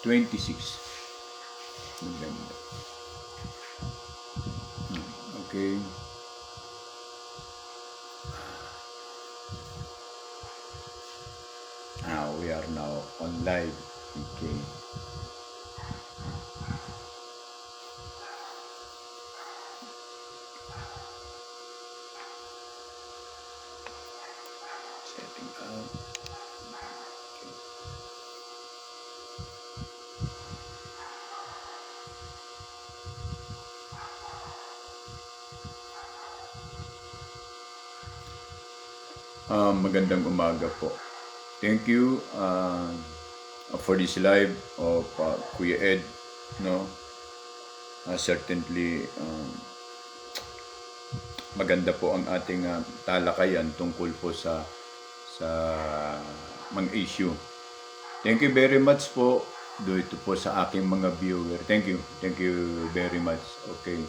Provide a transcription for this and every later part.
26. Maganda. Okay. We are now on live. Okay. Setting up. Magandang umaga po. Thank you for this live of Kuya Ed. No, certainly maganda po ang ating talakayan tungkol po sa mga issue. Thank you very much po dito po sa aking mga viewer. Thank you very much. Okay.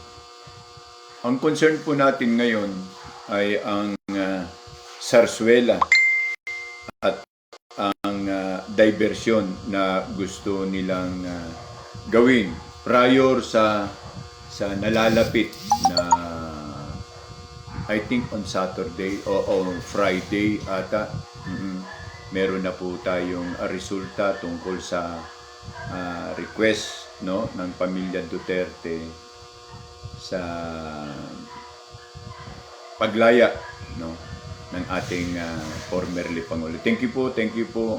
Ang concern po natin ngayon ay ang sarsuela at ang diversion na gusto nilang gawin prior sa nalalapit na I think on Saturday o Friday ata meron na po tayong resulta tungkol sa request no ng pamilya Duterte sa paglaya no ng ating formerly Pangulo. Thank you po.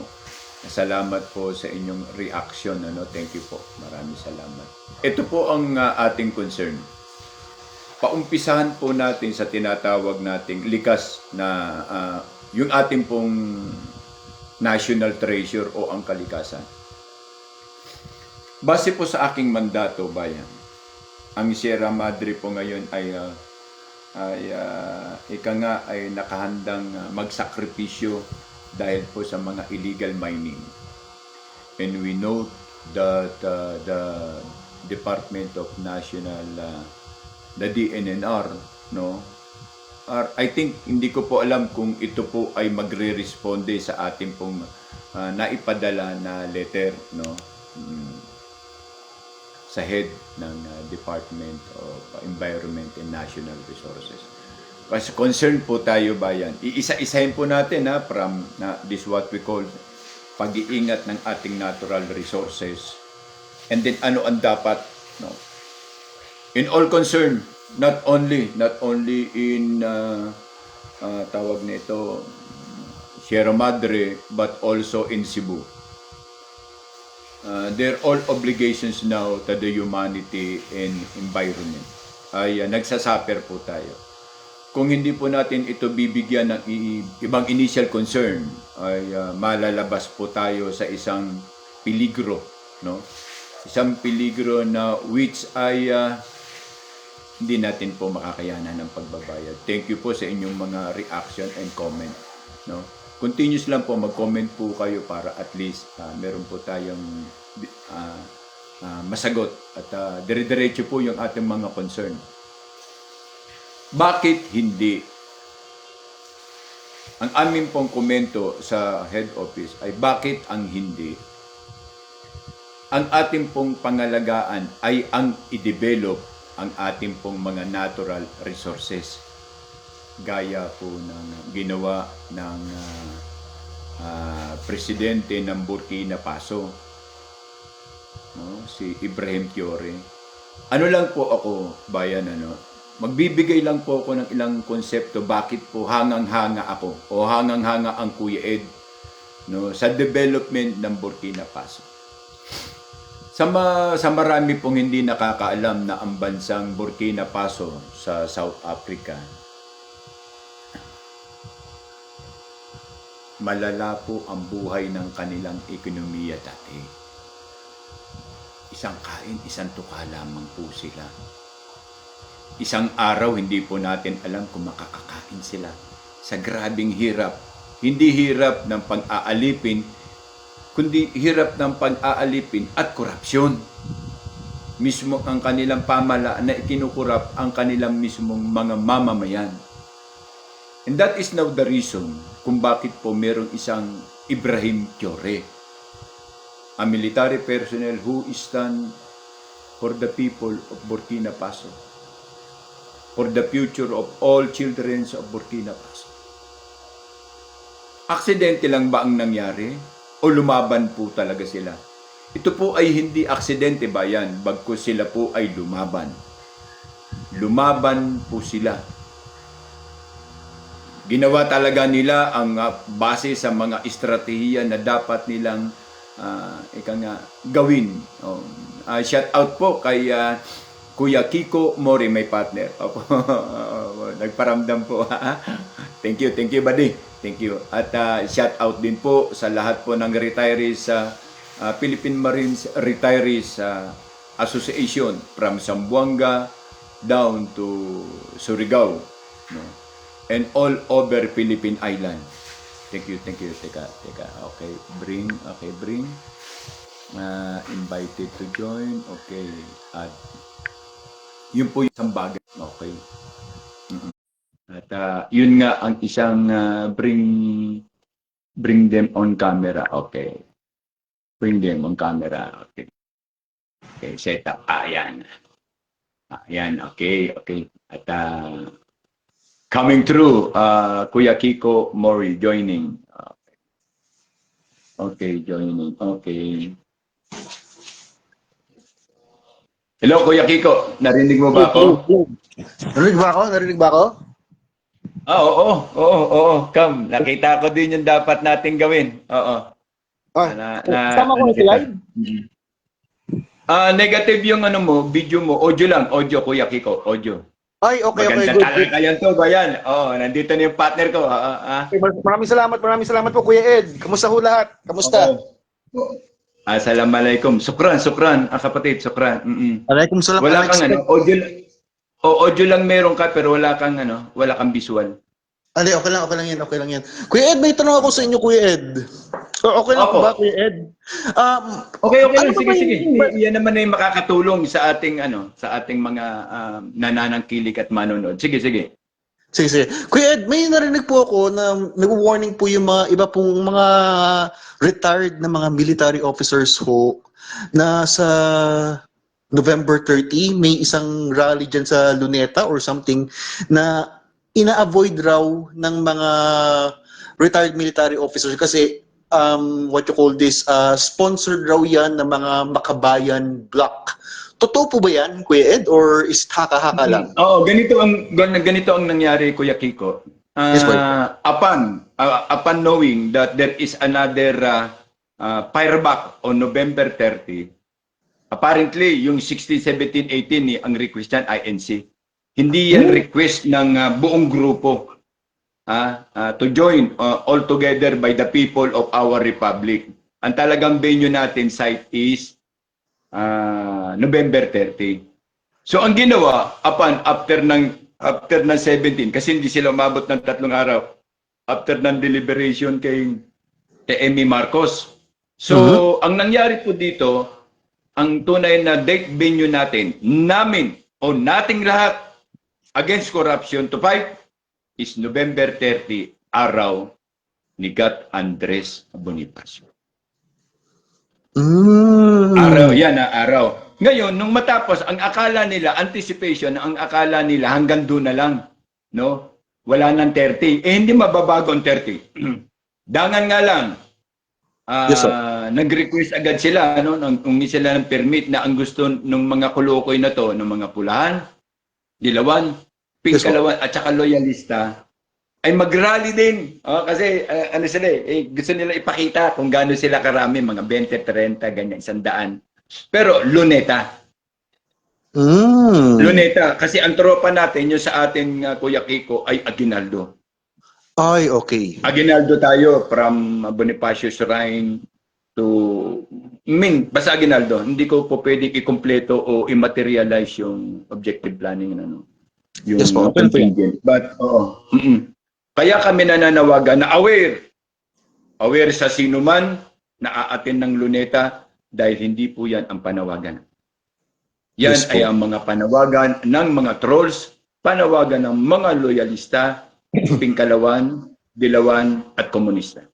Salamat po sa inyong reaction ano. Thank you po. Maraming salamat. Ito po ang ating concern. Paumpisahan po natin sa tinatawag nating likas na yung ating pong national treasure o ang kalikasan. Base po sa aking mandato, bayan, ang Sierra Madre po ngayon ay nakahandang magsakripisyo dahil po sa mga illegal mining. And we know that the Department of National the DNNR no I think hindi ko po alam kung ito po ay magre-responde sa ating pong naipadala na letter no sa head ng Department of Environment and National Resources. Kasi concerned po tayo bayan. Iisa-isahin po natin from this what we call pag-iingat ng ating natural resources. And then ano ang dapat no in all concern, not only in tawag nito Sierra Madre but also in Cebu. They're all obligations now to the humanity and environment. Ay nagsasuffer po tayo. Kung hindi po natin ito bibigyan ng ibang initial concern, ay malalabas po tayo sa isang peligro, no? Isang peligro na which ay hindi natin po makakayanan ng pagbabayad. Thank you po sa inyong mga reaction and comment. No? Continuous lang po, mag-comment po kayo para at least meron po tayong masagot at dire-diretso po yung ating mga concern. Bakit hindi? Ang aming pong komento sa head office ay bakit ang hindi? Ang ating pong pangalagaan ay ang i-develop ang ating pong mga natural resources gaya po ng ginawa ng presidente ng Burkina Faso no? Si Ibrahim Traoré. Ano lang po ako bayan magbibigay lang po ako ng ilang konsepto bakit po hangang-hanga ako o hangang-hanga ang Kuya Ed no? Sa development ng Burkina Faso. Sa marami pong hindi nakakaalam na ang bansang Burkina Faso sa South Africa, malala po ang buhay ng kanilang ekonomiya dati. Isang kain, isang tuka lamang po sila. Isang araw, hindi po natin alam kung makakakain sila. Sa grabing hirap. Hindi hirap ng pang-aalipin, kundi hirap ng pag-aalipin at korupsyon. Mismo ang kanilang pamahalaan na ikinukurap ang kanilang mismong mga mamamayan. And that is now the reason kung bakit po merong isang Ibrahim Traoré, a military personnel who stand for the people of Burkina Faso, for the future of all children of Burkina Faso. Aksidente lang ba ang nangyari? O lumaban po talaga sila? Ito po ay hindi aksidente ba yan, bagkus sila po ay lumaban. Lumaban po sila. Ginawa talaga nila ang base sa mga estratehiya na dapat nilang gawin. Shout out po kay Kuya Kiko Mori, my partner. Opo. Nagparamdam po. Thank you buddy. Thank you. At shout out din po sa lahat po ng retirees sa Philippine Marines Retirees Association from Zamboanga down to Surigao, no? And all over Philippine Island. Thank you. Teka. Okay, bring. Invited to join. Okay. At yun po yung isang bagay. Okay. At yun nga ang isang bring them on camera. Okay. Bring them on camera. Okay. Okay, set up. Ayan. Okay. At coming through, Kuya Kiko Mori joining. Okay, joining. Okay. Hello, Kuya Kiko. Narinig mo ba ako? Narinig ba ako? Oo. Come. Nakita ko din yung dapat nating gawin. Oo. Sama ko si live? Negative yung video mo. Audio, Kuya Kiko. Audio. Ay, okay, Maganda good. talaga yan to, bayan. Nandito na yung partner ko. Maraming salamat po, Kuya Ed. Kamusta ho lahat? Kamusta? Assalamualaikum. Sukran, kapatid, sukran. Alaikum salam. Wala kang audio lang meron ka pero wala kang visual. Okay lang yan. Kuya Ed, may tanong ako sa inyo, Kuya Ed. Okay lang ba, Kuya Ed? Okay lang. Sige. Yan naman ay makakatulong sa ating mga nananangkilik at manonood. Sige. Sige. Kuya Ed, may narinig po ako na nag-warning po yung mga iba pong mga retired na mga military officers ho na sa November 30, may isang rally dyan sa Luneta or something na ina-avoid raw ng mga retired military officers kasi sponsored raw yan ng mga Makabayan Bloc. Totoo po ba yan, Kuya Ed, or is haka-haka lang? Oo, ganito ang nangyari, Kuya Kiko. Yes, upon knowing that there is another fireback on November 30, apparently yung 16, 17, 18 ang request yan, INC. Hindi yan request ng buong grupo to join all together by the people of our republic. Ang talagang venue natin site is November 30. So ang ginawa after ng 17 kasi hindi sila umabot ng 3 araw after ng deliberation kay Amy Marcos. So ang nangyari po dito, ang tunay na date venue nating lahat against corruption to fight is November 30, araw ni Gat Andres Bonifacio. Araw. Ngayon, nung matapos, ang akala nila hanggang doon na lang. No? Wala nang 30. Hindi mababago ang 30. Dangan nga lang, Yes, nag-request agad sila, nung sila ng permit na ang gusto ng mga kulukoy na to, ng mga pulahan, dilawan, pink kalawan, at saka loyalista, ay mag-rally din. Kasi gusto nila ipakita kung gaano sila karami, mga 20, 30, ganyan, 100. Pero Luneta. Luneta. Kasi ang tropa natin, yung sa ating Kuya Kiko, ay Aguinaldo. Ay, okay. Aguinaldo tayo from Bonifacio Shrine to basta Aguinaldo. Hindi ko po pwedeng i-kompleto o i-materialize yung objective planning yung Yes po. contingent. But kaya kami nananawagan na aware sa sino man na aatin ng Luneta dahil hindi po yan ang panawagan. Yan Yes, ay ang mga panawagan ng mga trolls, panawagan ng mga loyalista Pingkalawan, Dilawan, at Komunista.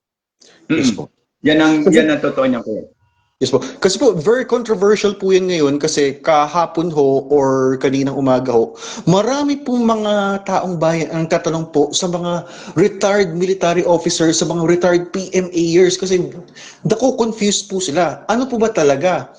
Yes po. Yan ang totoo niya ko. Yes po. Kasi po, very controversial po yan ngayon kasi kahapon ho or kaninang umaga ho, marami pong mga taong bayan ang tatanong po sa mga retired military officers, sa mga retired PMAers kasi dako confused po sila. Ano po ba talaga?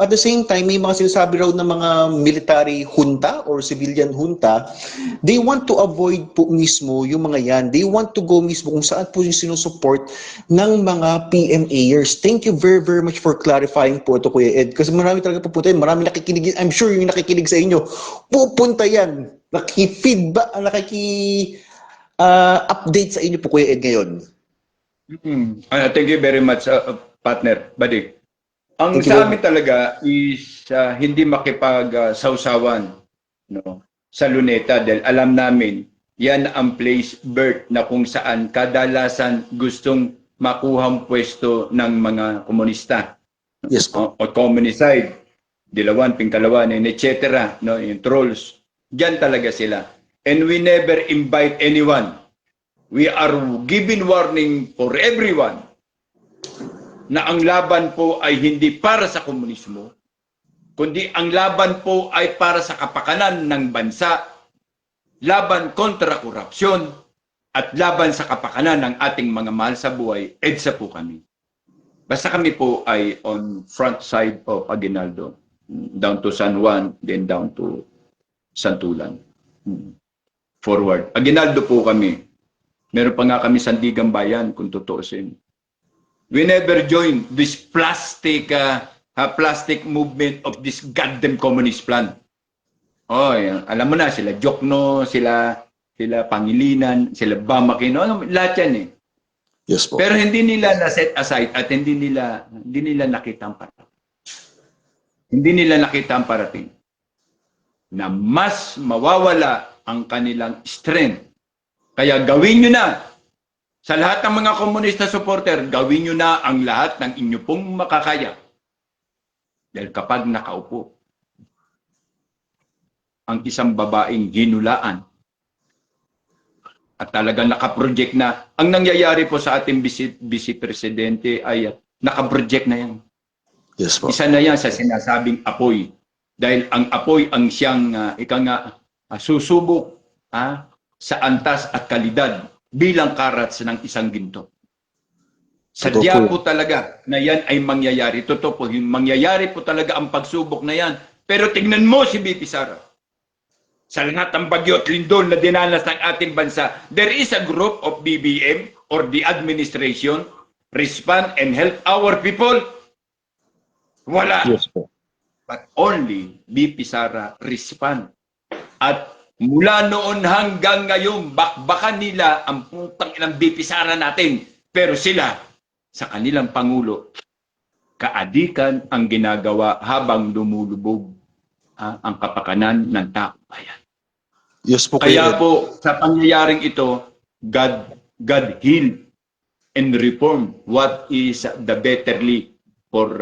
At the same time, may mga sinasabi raw ng mga military junta or civilian junta, they want to avoid po mismo yung mga yan. They want to go mismo kung saan po yung sinusupport ng mga PMAers. Thank you very, very much for clarifying po ito, Kuya Ed. Kasi marami talaga pupunta yan. Marami nakikinig. I'm sure yung nakikinig sa inyo, pupunta yan. Nakiki-feedback, update sa inyo po, Kuya Ed, ngayon. Thank you very much, partner, buddy. Ang Thank you sa very amin talaga is hindi makipag-sausawan no, sa Luneta dahil alam namin yan ang place birth na kung saan kadalasan gustong makuhang pwesto ng mga komunista. Yes po. O communicide, Dilawan, Pingkalawan, and etc. No, yung trolls. Diyan talaga sila. And we never invite anyone. We are giving warning for everyone na ang laban po ay hindi para sa komunismo, kundi ang laban po ay para sa kapakanan ng bansa, laban kontra korupsyon, at laban sa kapakanan ng ating mga mahal sa buhay. EDSA po kami. Basta kami po ay on front side of Aguinaldo, down to San Juan, then down to Santulan. Forward. Aguinaldo po kami. Meron pa nga kami Sandigang Bayan, kung tutuusin. We never join this plastic movement of this goddamn communist plan. Oh, alam mo na, sila Jokno, sila Pangilinan, sila Bamakino, lahat yan eh. Yes po. Pero hindi nila na-set aside at hindi nila nakita ang parating. Hindi nila nakita ang parating na mas mawawala ang kanilang strength. Kaya gawin nyo na, sa lahat ng mga komunista supporter, gawin nyo na ang lahat ng inyo pong makakaya. Dahil kapag nakaupo ang isang babaeng ginulaan at talagang nakaproject na, ang nangyayari po sa ating vice presidente ay nakaproject na yan. Yes po. Isa na yan sa sinasabing apoy. Dahil ang apoy ang siyang susubok sa antas at kalidad bilang karats ng isang ginto. Sadya po talaga na yan ay mangyayari. Totoo po, mangyayari po talaga ang pagsubok na yan. Pero tingnan mo si BP Sara. Sa lahat ng bagyo at lindol na dinanas ng ating bansa, there is a group of BBM or the administration respond and help our people. Wala. Yes po. But only BP Sara respond. At mula noon hanggang ngayon, bakbakan nila ang putang ilang BP Sara natin. Pero sila, sa kanilang Pangulo, kaadikan ang ginagawa habang lumulubog ang kapakanan ng taong bayan. Yes po. Kaya po, sa pangyayaring ito, God heal and reform what is the betterly for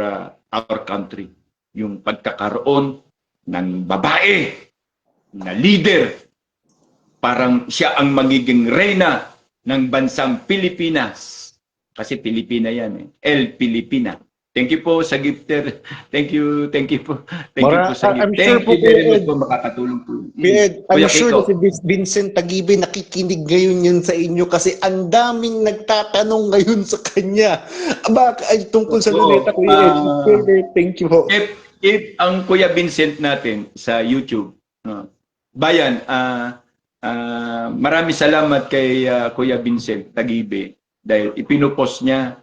our country. Yung pagkakaroon ng babae na leader, parang siya ang magiging reyna ng bansang Pilipinas. Kasi Pilipina yan eh. El Pilipina. Thank you po sa gifter. Thank you po. Thank you po sa gift. I'm sure Thank po, you very Kuya much Ed. po makakatulong po. I'm Kuya sure Kiko. na si Vincent Tagibe nakikinig ngayon yun sa inyo kasi ang daming nagtatanong ngayon sa kanya. Tungkol sa Luneta, Kuya Ed. Thank you po. If ang Kuya Vincent natin sa YouTube, bayan, maraming salamat kay Kuya Vincent Tagibe dahil ipinupost niya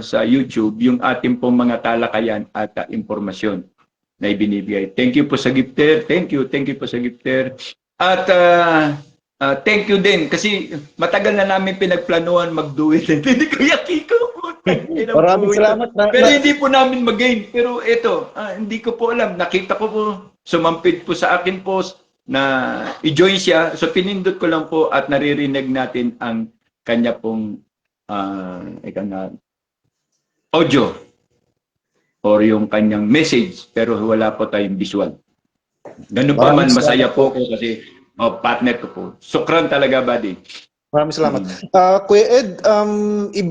sa YouTube yung ating pong mga talakayan at impormasyon na ibinibigay. Thank you po sa gifter. Thank you po sa gifter. At thank you din kasi matagal na namin pinagplanuhan mag-do-it. Hindi Kuya Kiko. Maraming salamat. Pero hindi po namin mag-gain. Pero ito, hindi ko po alam. Nakita ko po, sumampid po sa akin post na i-join siya. So pinindot ko lang po at naririnig natin ang kanya pong audio or yung kanyang message pero wala po tayong visual. Ganun pa man, masaya po ko kasi partner ko po. Sukran talaga, buddy. Maraming salamat. Kuya Ed,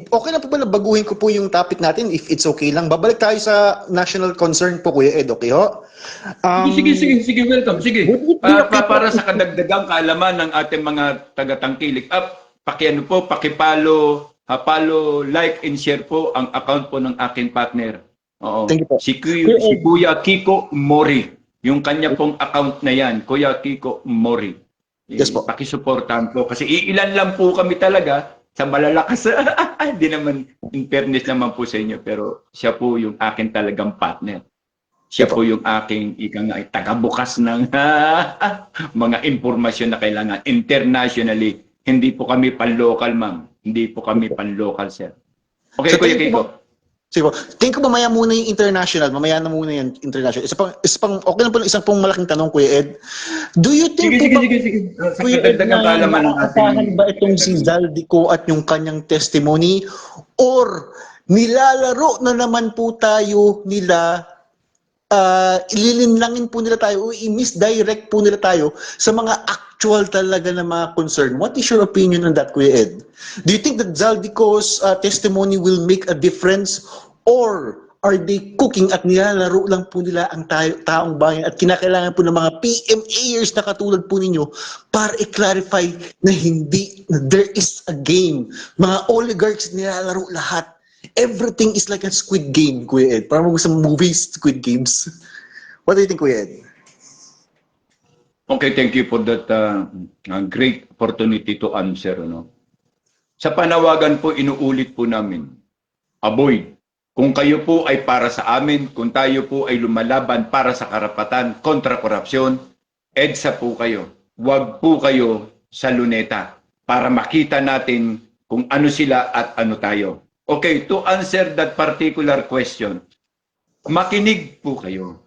okay na po ba na baguhin ko po yung topic natin if it's okay lang? Babalik tayo sa national concern po, Kuya Ed, okay ho? Sige, welcome. Sige. Would it be okay po Para sa kadagdagang kaalaman ng ating mga taga-tangkilik, pakipalo, like and share po ang account po ng aking partner. Oo. Thank you po. Si Kuya Kiko Mori. Yung kanya pong account na yan, Kuya Kiko Mori. Yes po. Pakisuportahan po. Kasi iilan lang po kami talaga sa malalakas. Hindi naman, in fairness naman po sa inyo, pero siya po yung akin talagang partner. Siya po yung aking tagabukas ng mga impormasyon na kailangan internationally. Hindi po kami pan-local, ma'am. Hindi po kami pan-local, sir. Okay, So, Kuya Kiko. Sige po. Tingin ko mamaya muna yung international. Mamaya na muna yung international. Isa pang okay na po isang pong malaking tanong, Kuya Ed. Do you think Sige. Sa Kuya Ed, kadagdagang kaalaman ng ating... maaasahan ba itong si Zaldico at yung kanyang testimony? Or nilalaro na naman po tayo nila, ililinlangin po nila tayo o i-misdirect po nila tayo sa mga actual talaga na mga concern? What is your opinion on that, Kuya Ed? Do you think that Zaldico's testimony will make a difference, or are they cooking at nilalaro lang po nila ang taong bayan at kinakailangan po ng mga PMAers na katulad po ninyo para i-clarify na hindi, na there is a game. Mga oligarchs nilalaro lahat. Everything is like a Squid Game, Kuya Ed. Parang sa movies, Squid Games. What do you think, Kuya Ed? Okay, thank you for that great opportunity to answer. No? Sa panawagan po, inuulit po namin, avoid. Kung kayo po ay para sa amin, kung tayo po ay lumalaban para sa karapatan kontra korupsyon, EDSA po kayo. Huwag po kayo sa luneta para makita natin kung ano sila at ano tayo. Okay, to answer that particular question, makinig po kayo.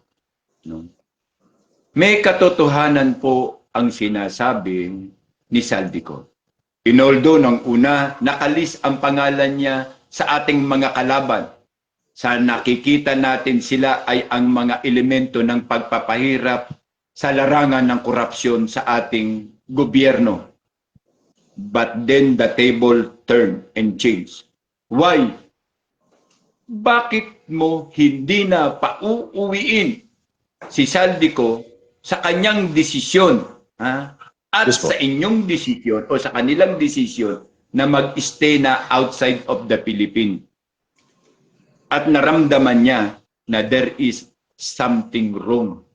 No? May katotohanan po ang sinasabi ni Zaldico. Inoldo ng una, nakalis ang pangalan niya sa ating mga kalaban. Sa nakikita natin sila ay ang mga elemento ng pagpapahirap sa larangan ng korupsyon sa ating gobyerno. But then the table turned and changed. Why? Bakit mo hindi na pauuwiin si Zaldico sa kanyang desisyon? Ha? At Yes, po. sa inyong desisyon o sa kanilang desisyon na mag-stay na outside of the Philippines. At naramdaman niya na there is something wrong.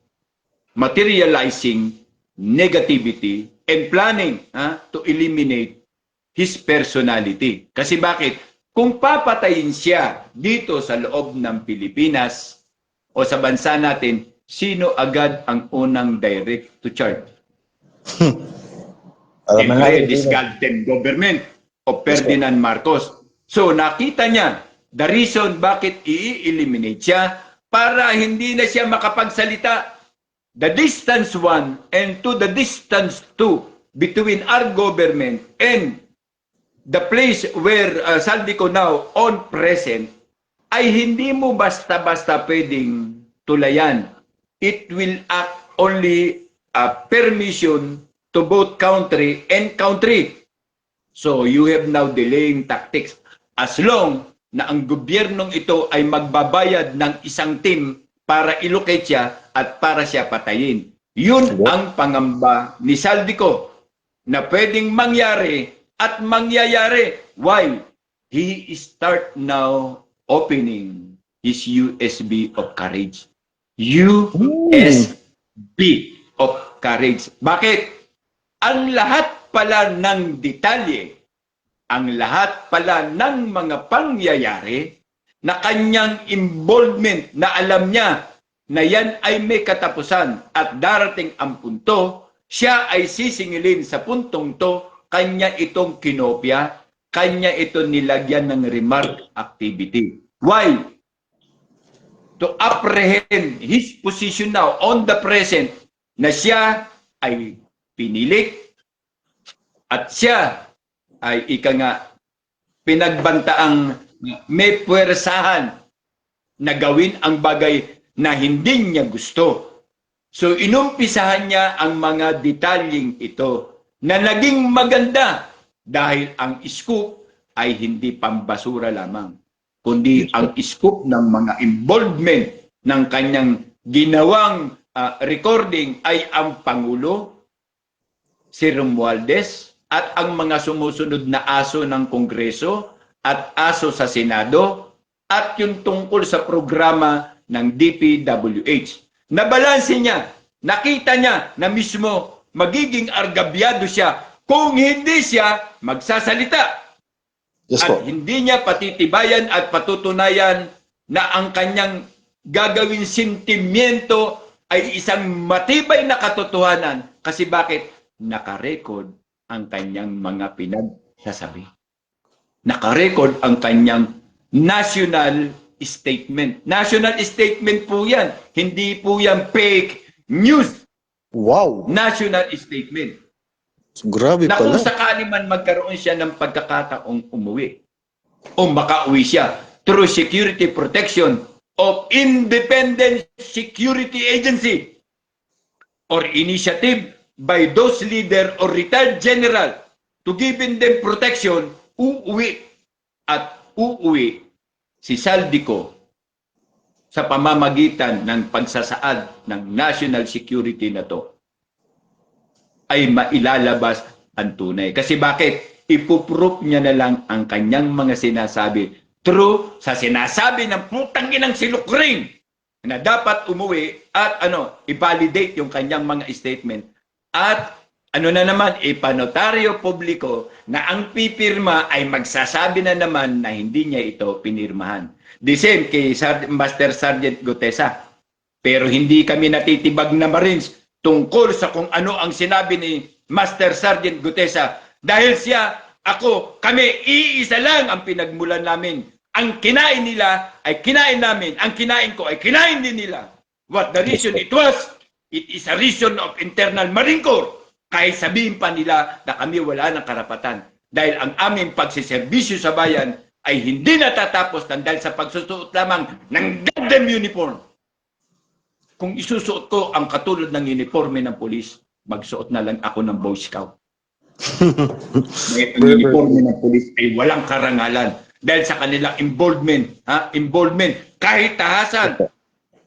Materializing negativity and planning to eliminate his personality. Kasi bakit? Kung papatayin siya dito sa loob ng Pilipinas o sa bansa natin, sino agad ang unang direct to charge? Siyempre, discarded government of Ferdinand Marcos. So nakita niya the reason bakit i-eliminate siya para hindi na siya makapagsalita. The distance 1 and the distance 2 between our government and the place where Zaldico now on present ay hindi mo basta-basta pwedeng tulayan. It will act only permission to both country and country. So you have now delaying tactics as long na ang gobyernong ito ay magbabayad ng isang team para ilocate siya at para siya patayin. Yun ang pangamba ni Zaldico na pwedeng mangyari at mangyayari. Why? He start now opening his USB of courage. USB of courage. Bakit? Ang lahat pala ng detalye, ang lahat pala ng mga pangyayari na kanyang involvement na alam niya na yan ay may katapusan at darating ang punto, siya ay sisingilin sa puntong to, kanya itong kinopya, kanya ito nilagyan ng remark activity. Why? To apprehend his position now on the present na siya ay pinilit at siya ay pinagbantaang may puwersahan na gawin ang bagay na hindi niya gusto. So inumpisahan niya ang mga detalyeng ito na naging maganda dahil ang scoop ay hindi pambasura lamang, kundi ang scoop ng mga involvement ng kanyang ginawang recording ay ang Pangulo, si Romualdez, at ang mga sumusunod na aso ng Kongreso at aso sa Senado at yung tungkol sa programa ng DPWH. Nabalanse niya, nakita niya na mismo magiging argabyado siya kung hindi siya magsasalita. Yes At po. hindi niya patitibayan at patutunayan na ang kanyang gagawin sentimiento ay isang matibay na katotohanan. Kasi bakit? Nakarecord ang kanyang mga pinagsasabi. Nakarecord ang kanyang national statement. National statement po yan. Hindi po yan fake news. Wow. National statement. Grabe Na kung pala. sakali man magkaroon siya ng pagkakataong umuwi o makauwi siya through security protection of Independent Security Agency or initiative by those leader or retired general to giving them protection, uuwi at uuwi si Saldico sa pamamagitan ng pagsasaad ng national security na to ay mailalabas ang tunay. Kasi bakit? Ipuproof niya na lang ang kanyang mga sinasabi true sa sinasabi ng putang inang si Lukring na dapat umuwi at i-validate yung kanyang mga statement at na naman, ipanotaryo publiko na ang pipirma ay magsasabi na naman na hindi niya ito pinirmahan. The same kay Master Sergeant Gutesa. Pero hindi kami natitibag na Marines tungkol sa kung ano ang sinabi ni Master Sergeant Gutesa. Dahil siya, ako, kami, iisa lang ang pinagmulan namin. Ang kinain nila ay kinain namin. Ang kinain ko ay kinain din nila. What the reason it was? It is a reason of internal Marine Corps. Kahit sabihin pa nila na kami wala ng karapatan. Dahil ang aming pagsiservisyo sa bayan ay hindi natatapos dahil sa pagsusuot lamang ng goddamn uniform. Kung isusuot ko ang katulad ng uniforme ng polis, magsuot na lang ako ng Boy Scout. Ang uniforme ng polis ay walang karangalan dahil sa kanilang involvement. Involvement. Kahit tahasan,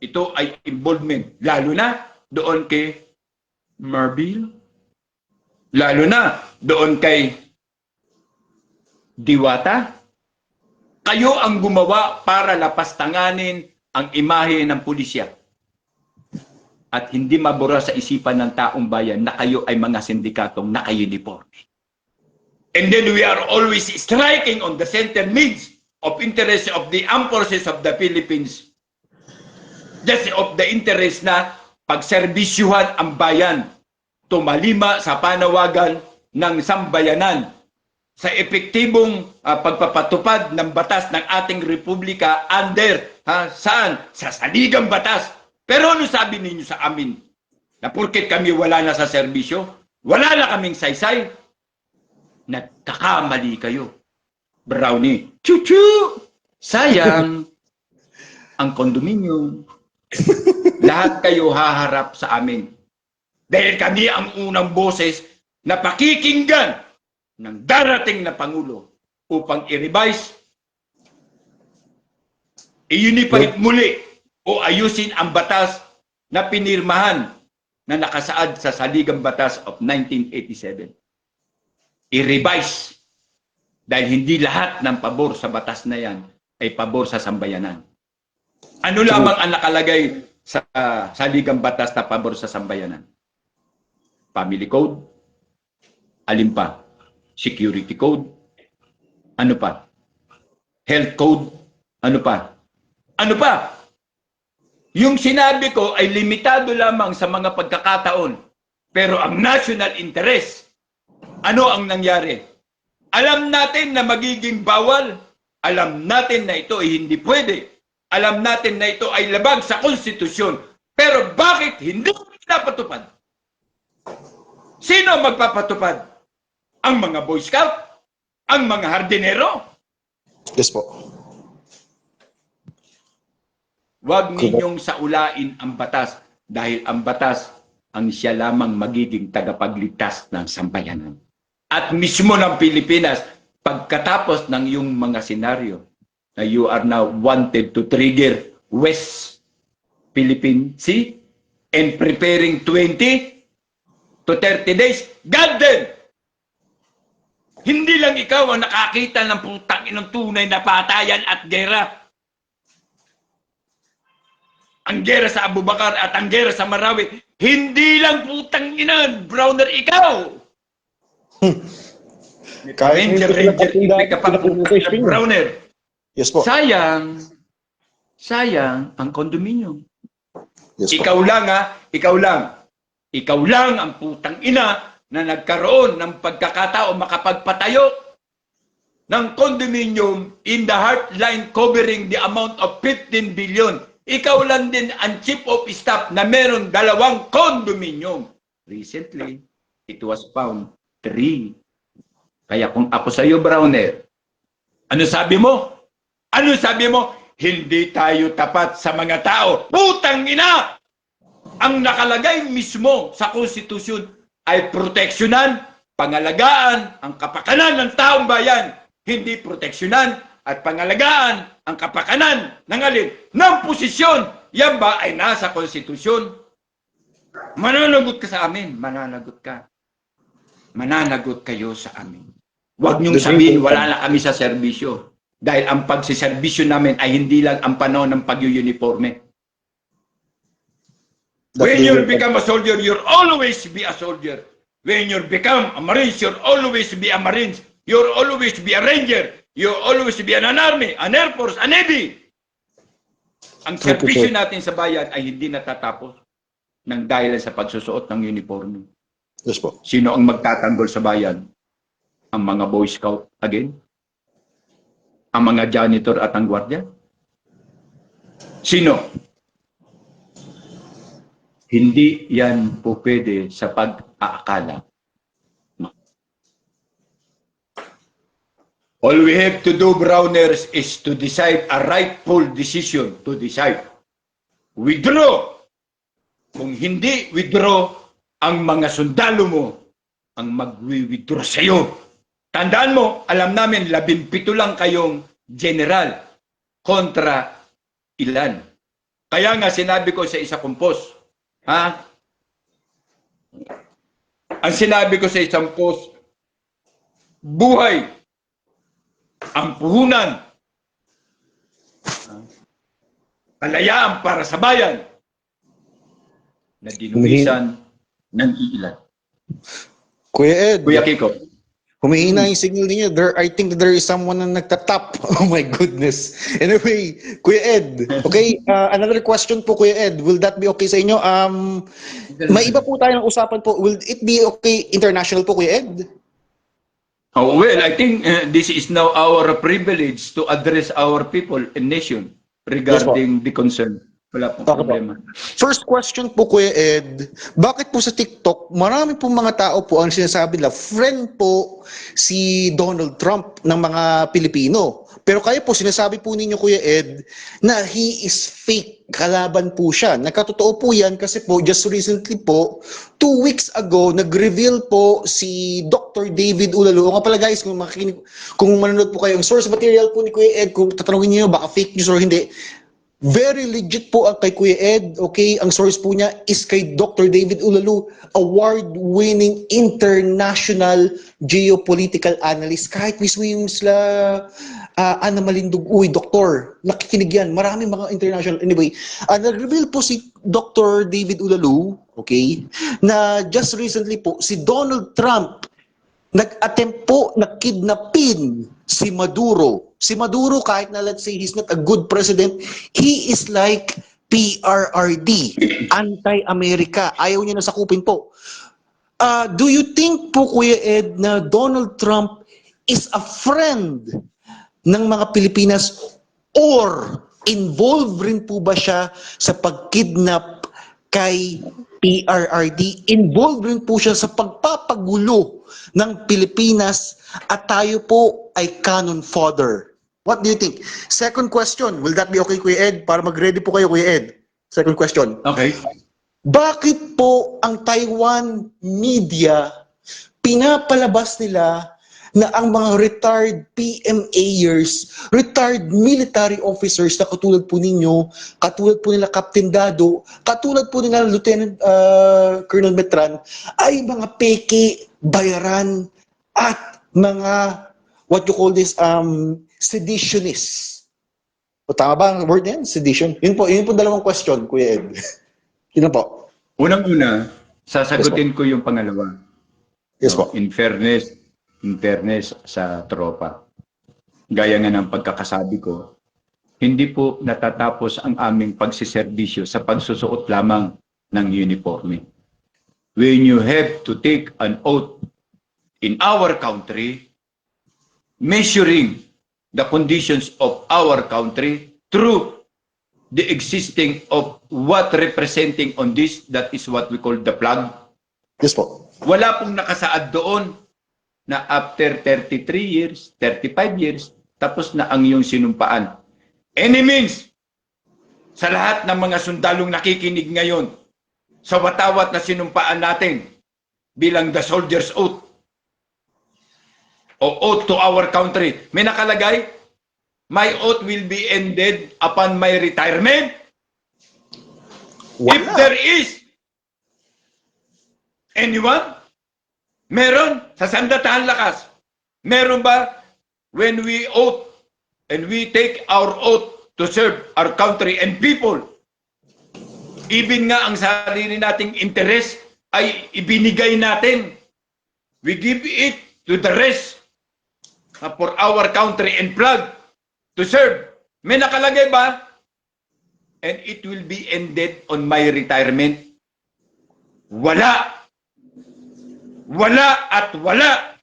ito ay involvement. Lalo na doon kay Marbil. Lalo na doon kay Diwata. Kayo ang gumawa para lapastanganin ang imahe ng pulisya. At hindi mabura sa isipan ng taong bayan na kayo ay mga sindikatong naka-uniforme. And then we are always striking on the center needs of interest of the armed forces of the Philippines. Just of the interest na pagserbisyuhan ang bayan, tumalima sa panawagan ng sambayanan, sa epektibong pagpapatupad ng batas ng ating republika under, saan? Sa saligang batas. Pero ano sabi ninyo sa amin? Na porket kami wala na sa serbisyo, wala na kaming saysay, nagkakamali kayo. Brownie, chuchu! Sayang, ang kondominium, lahat kayo haharap sa amin. Dahil kami ang unang boses na pakikinggan ng darating na Pangulo upang i-revise, i-unify muli, o ayusin ang batas na pinirmahan na nakasaad sa Saligang Batas of 1987. I-revise dahil hindi lahat ng pabor sa batas na yan ay pabor sa sambayanan. Ano lamang ang nakalagay sa Saligang Batas na pabor sa sambayanan? Family Code, alin pa? Security Code, ano pa? Health Code, ano pa? Ano pa? Yung sinabi ko ay limitado lamang sa mga pagkakataon. Pero ang national interest, ano ang nangyari? Alam natin na magiging bawal. Alam natin na ito ay hindi pwede. Alam natin na ito ay labag sa konstitusyon. Pero bakit hindi pinapatupad? Sino magpapatupad? Ang mga Boy Scout? Ang mga hardinero? Yes po. Huwag ninyong saulain ang batas. dahil ang batas ang siya lamang magiging tagapagligtas ng sambayanan. At mismo ng Pilipinas, pagkatapos ng iyong mga senaryo na you are now wanted to trigger West Philippine Sea and preparing 20 to 30 days, God damn! Hindi lang ikaw ang nakakita ng putang inang tunay na patayan at gera. Ang gera sa Abu Bakar at ang gera sa Marawi, hindi lang putang ina, Browner, ikaw! Ranger, ka pa, Browner. Yes po. Sayang ang kondominium. Yes po. Ikaw lang Ikaw lang ang putang ina na nagkaroon ng pagkakatao makapagpatayo ng condominium in the heartline covering the amount of 15 billion. Ikaw lang din ang chief of staff na meron 2 condominium. Recently, it was found 3. Kaya kung ako sa iyo, Browner, ano sabi mo? Ano sabi mo? Hindi tayo tapat sa mga tao. Putang ina! Ang nakalagay mismo sa konstitusyon ay proteksyonan, pangalagaan ang kapakanan ng taong bayan. Hindi proteksyonan at pangalagaan ang kapakanan ng alin ng posisyon. Yan ba ay nasa konstitusyon? Mananagot ka sa amin. Mananagot ka. Mananagot kayo sa amin. Huwag niyong sabihin wala na kami sa serbisyo. Dahil ang pagsiservisyo namin ay hindi lang ang panahon ng pag-uniforme. When you become a soldier, you'll always be a soldier. When you become a Marine, you'll always be a Marine. You'll always be a Ranger. You'll always be an Army, an Air Force, a Navy. Ang serbisyo natin sa bayan ay hindi natatapos ng dahil sa pagsusuot ng uniforme. Yes po. Sino ang magtatanggol sa bayan? Ang mga Boy Scout again? Ang mga janitor at ang gwardiya? Sino? Hindi yan po pwede sa pag-aakala. All we have to do, Browners, is to decide a rightful decision to decide. Withdraw. Kung hindi withdraw, ang mga sundalo mo ang mag-withdraw sa iyo. Tandaan mo, alam namin, 17 lang kayong general kontra ilan. Kaya nga sinabi ko sa isa kong post, ang sinabi ko sa isang post, buhay ang puhunan, kalayaan para sa bayan na dinumisan ng iilan. Kuya Ed, Kuya Kiko. humihina yung signal niyo. I think there is someone na nagtatap. Oh my goodness. Anyway, Kuya Ed. Okay, another question po, Kuya Ed. Will that be okay sa inyo? May iba po tayo ng usapan po. Will it be okay international po, Kuya Ed? Oh, well, I think this is now our privilege to address our people and nation regarding the concern. Wala pong problema. First question po, Kuya Ed, bakit po sa TikTok, marami po mga tao po ang sinasabi na friend po si Donald Trump ng mga Pilipino. Pero kayo po, sinasabi po ninyo, Kuya Ed, na he is fake. Kalaban po siya. Nakatotoo po yan kasi po, just recently po, 2 weeks ago, nag-reveal po si Dr. David Ulalo. O nga pala guys, kung manonood po kayo, ang source material po ni Kuya Ed, kung tatanungin niyo baka fake news or hindi, very legit po ang kay Kuya Ed, okay? Ang source po niya is kay Dr. David Ulalo, award-winning international geopolitical analyst. Kahit mismo yung sila Ana Malindog, doktor, nakikinig yan. Maraming mga international. Anyway, nag-reveal po si Dr. David Ulalo, okay, na just recently po, si Donald Trump nag-attempt po na kidnapin si Maduro. Si Maduro, kahit na let's say he's not a good president, he is like PRRD, anti-America. Ayaw niya na sakupin po. Do you think po, Kuya Ed, na Donald Trump is a friend ng mga Pilipinas or involved rin po ba siya sa pagkidnap kay PRRD? Involved rin po siya sa pagpapagulo ng Pilipinas at tayo po ay cannon fodder. What do you think? Second question, will that be okay, Kuya Ed? Para mag-ready po kayo, Kuya Ed. Second question. Okay. bakit po ang Taiwan media pinapalabas nila na ang mga retired PMAers, retired military officers na katulad po ninyo, katulad po nila Captain Dado, katulad po nila Lieutenant Colonel Metran, ay mga peke, bayaran, at mga, what you call this, seditionists. O tama ba ang word na yan? Sedition? Yun po dalawang question, Kuya Ed. Yun na po. Unang-una, sasagutin ko yung pangalawa. Yes po. In fairness sa tropa. Gaya nga ng pagkakasabi ko, hindi po natatapos ang aming pagsiservisyo sa pagsusuot lamang ng uniforme. When you have to take an oath in our country, measuring the conditions of our country through the existing of what representing on this, that is what we call the flag. Yes po. Wala pong nakasaad doon na after 33 years, 35 years, tapos na ang iyong sinumpaan. Any means, sa lahat ng mga sundalong nakikinig ngayon, sa watawat na sinumpaan natin bilang the soldier's oath o oath to our country, may nakalagay, my oath will be ended upon my retirement. Wala. If there is anyone, meron sa Sandatahang Lakas. Meron ba when we oath and we take our oath to serve our country and people, even nga ang sarili nating interes ay ibinigay natin. We give it to the rest for our country and flag to serve. May nakalagay ba? And it will be ended on my retirement. Wala. Wala at wala.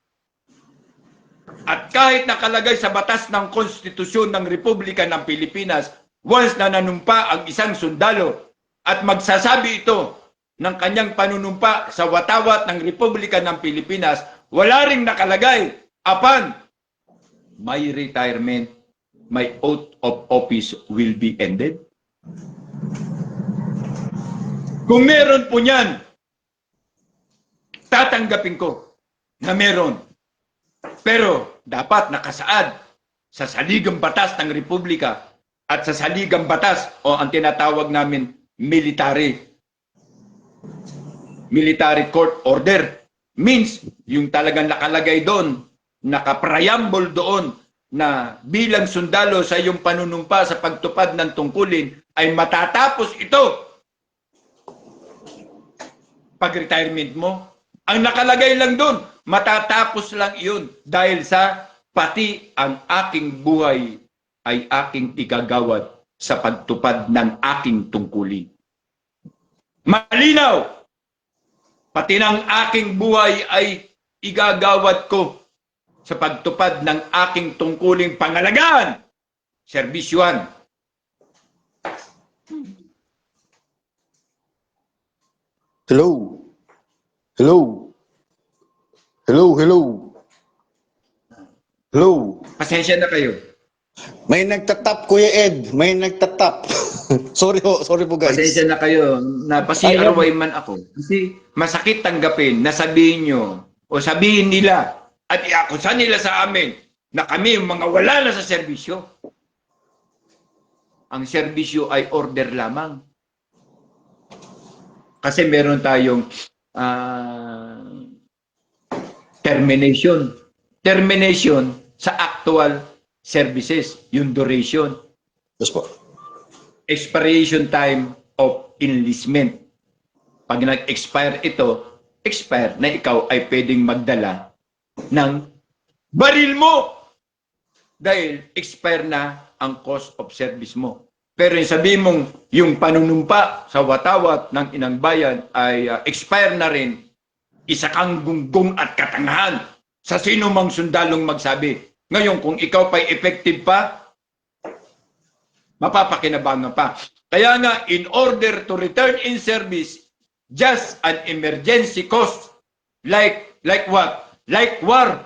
At kahit nakalagay sa batas ng Konstitusyon ng Republika ng Pilipinas, once na nanumpa ang isang sundalo at magsasabi ito ng kanyang panunumpa sa watawat ng Republika ng Pilipinas, wala ring nakalagay upon my retirement, my oath of office will be ended. Kung meron po niyan, tatanggapin ko na meron. Pero dapat nakasaad sa saligang batas ng Republika at sa saligang batas o ang tinatawag namin military court order. Means yung talagang nakalagay doon, nakapreamble doon na bilang sundalo sa iyong panunumpa sa pagtupad ng tungkulin ay matatapos ito pag-retirement mo. Ang nakalagay lang doon, matatapos lang iyon dahil sa pati ang aking buhay ay aking igagawad sa pagtupad ng aking tungkulin. Malinaw! Pati ng aking buhay ay igagawad ko sa pagtupad ng aking tungkuling pangalagaan, serbisyuhan. Hello. Hello. Hello, hello. Hello. Pasensya na kayo. May nagtatap, Kuya Ed. May nagtatap. sorry po guys. Pasensya na kayo. Napasi-arway man ako. Kasi masakit tanggapin na sabihin nyo o sabihin nila at iakusa nila sa amin na kami yung mga wala na sa serbisyo. Ang serbisyo ay order lamang. Kasi meron tayong termination. Termination sa actual services, yung duration. Yes po. Expiration time of enlistment. Pag nag-expire ito, expire na ikaw ay pwedeng magdala ng baril mo dahil expire na ang cost of service mo. Pero yung sabihin mong yung panunumpa sa watawat ng inang bayan ay expire na rin, isa kang gunggong at katangahan sa sino mang sundalong magsabi. Ngayon, kung ikaw pa'y effective pa, mapapakinabangan pa. Kaya nga, in order to return in service, just an emergency cost, like what? Like war.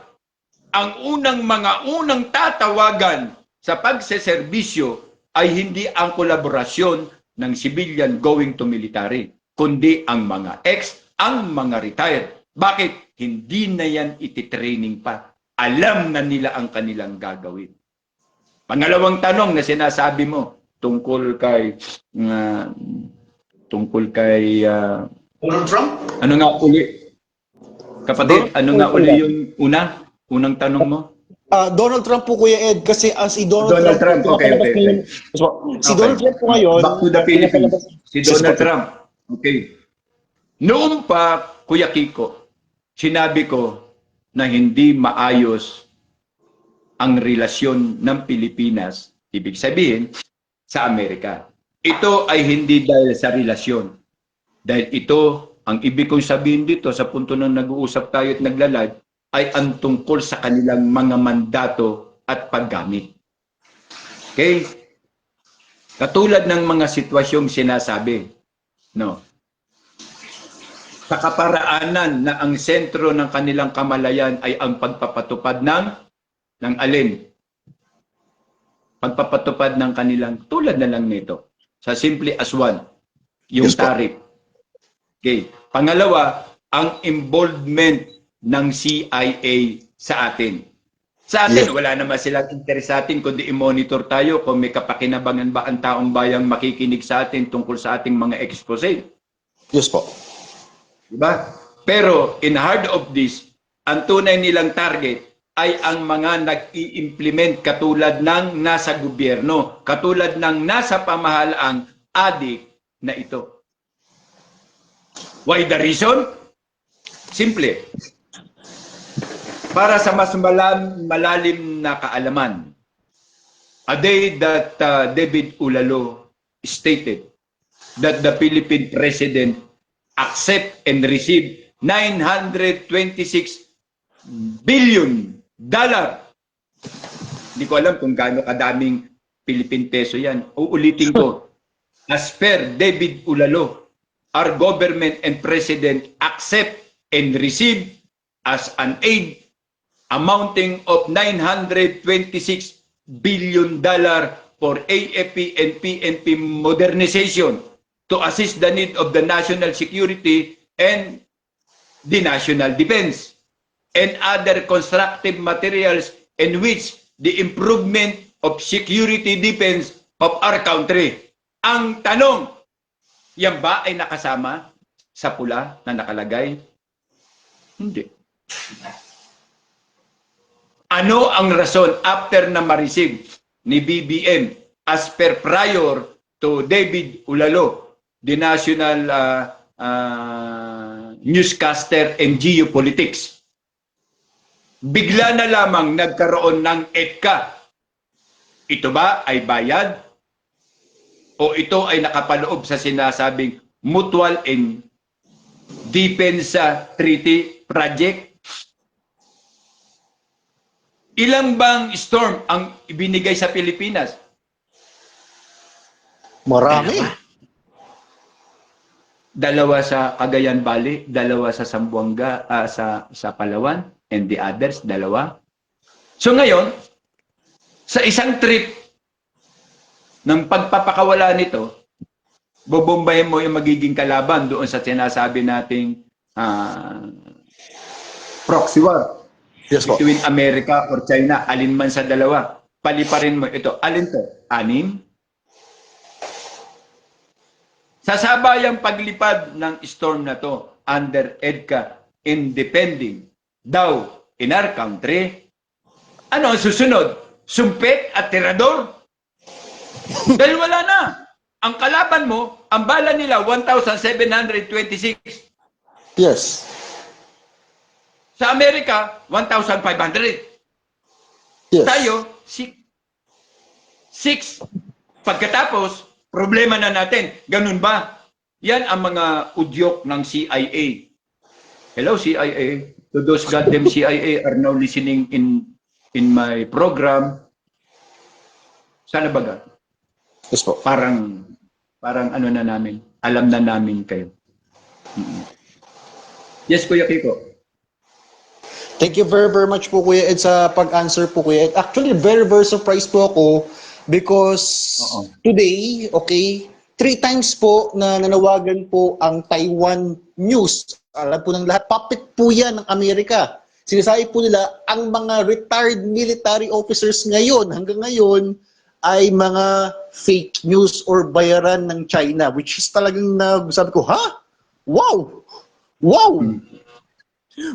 Ang mga unang tatawagan sa pagseserbisyo ay hindi ang kolaborasyon ng civilian going to military, kundi ang mga ex, ang mga retired. Bakit? Hindi na yan ititraining pa. Alam na nila ang kanilang gagawin. Pangalawang tanong na sinasabi mo tungkol kay Donald Trump? ano nga uli? Kapatid, ano nga uli yung unang tanong mo? Donald Trump po, Kuya Ed, kasi si Donald Trump, okay. Si Donald Trump po ngayon, Back to the Philippines. Si Donald Trump. Okay. Noong pa, Kuya Kiko, sinabi ko na hindi maayos ang relasyon ng Pilipinas, ibig sabihin, sa Amerika. Ito ay hindi dahil sa relasyon. Dahil ito, ang ibig kong sabihin dito sa punto na nag-uusap tayo at nagla-live, ay ang tungkol sa kanilang mga mandato at paggamit. Okay? Katulad ng mga sitwasyong sinasabi, no? Sa kaparaanan na ang sentro ng kanilang kamalayan ay ang pagpapatupad ng alin? Pagpapatupad ng kanilang, tulad na lang nito, sa simply as one, yung Yes, po. tariff. Okay. Pangalawa, ang involvement ng CIA sa atin. Sa atin, Yes. wala naman silang interest sa atin, kundi i-monitor tayo kung may kapakinabangan ba ang taong bayang makikinig sa atin tungkol sa ating mga expose. Yes po. Diba? Pero in heart of this, ang tunay nilang target ay ang mga nag-i-implement katulad ng nasa gobyerno, katulad ng nasa pamahalaang adik na ito. Why the reason? Simple. Para sa mas malalim na kaalaman, a day that David Ulalo stated that the Philippine President accept and receive $926 billion. Hindi ko alam kung gaano kadaming Philippine peso yan. Uulitin ko. As per David Ulalo, our government and President accept and receive as an aid amounting of $926 billion for AFP and PNP modernization to assist the need of the national security and the national defense and other constructive materials in which the improvement of security defense of our country. Ang tanong, yan ba ay nakasama sa pula na nakalagay? Hindi. Ano ang rason after na ma-receive ni BBM as per prior to David Ulalo, the national newscaster and geopolitics? Bigla na lamang nagkaroon ng EDCA. Ito ba ay bayad? O ito ay nakapaloob sa sinasabing Mutual and Defense Treaty Project? Ilang bang storm ang ibinigay sa Pilipinas? Marami. Dalawa sa Cagayan Valley, dalawa sa Zamboanga, sa Palawan, and the others, dalawa. So ngayon, sa isang trip ng pagpapakawala nito, bobombahin mo yung magiging kalaban doon sa sinasabi nating proxy war. Yes po. Between America or China, alin man sa dalawa, paliparin mo ito. Alin to? 6? Sa sabayang paglipad ng storm na to under EDCA in defending daw in our country, ano ang susunod? Sumpet at tirador? Dahil wala na. Ang kalaban mo, ang bala nila 1,726. Yes. Sa Amerika, 1,500. Yes. Tayo, 6. Pagkatapos, problema na natin. Ganun ba? Yan ang mga udyok ng CIA. Hello, CIA. To those goddamn CIA are now listening in my program. Sana baga? Yes po. Parang ano na namin. Alam na namin kayo. Yes, Kuya Kiko. Thank you very, very much po, Kuya Ed, sa pag-answer po, Kuya Ed. Actually, very, very surprised po ako because today, okay, 3 times po na nanawagan po ang Taiwan News. Alam po ng lahat, puppet po yan ng Amerika. Sinasabi po nila, ang mga retired military officers ngayon, hanggang ngayon, ay mga fake news or bayaran ng China, which is talagang sabi ko, ha? Wow! Wow!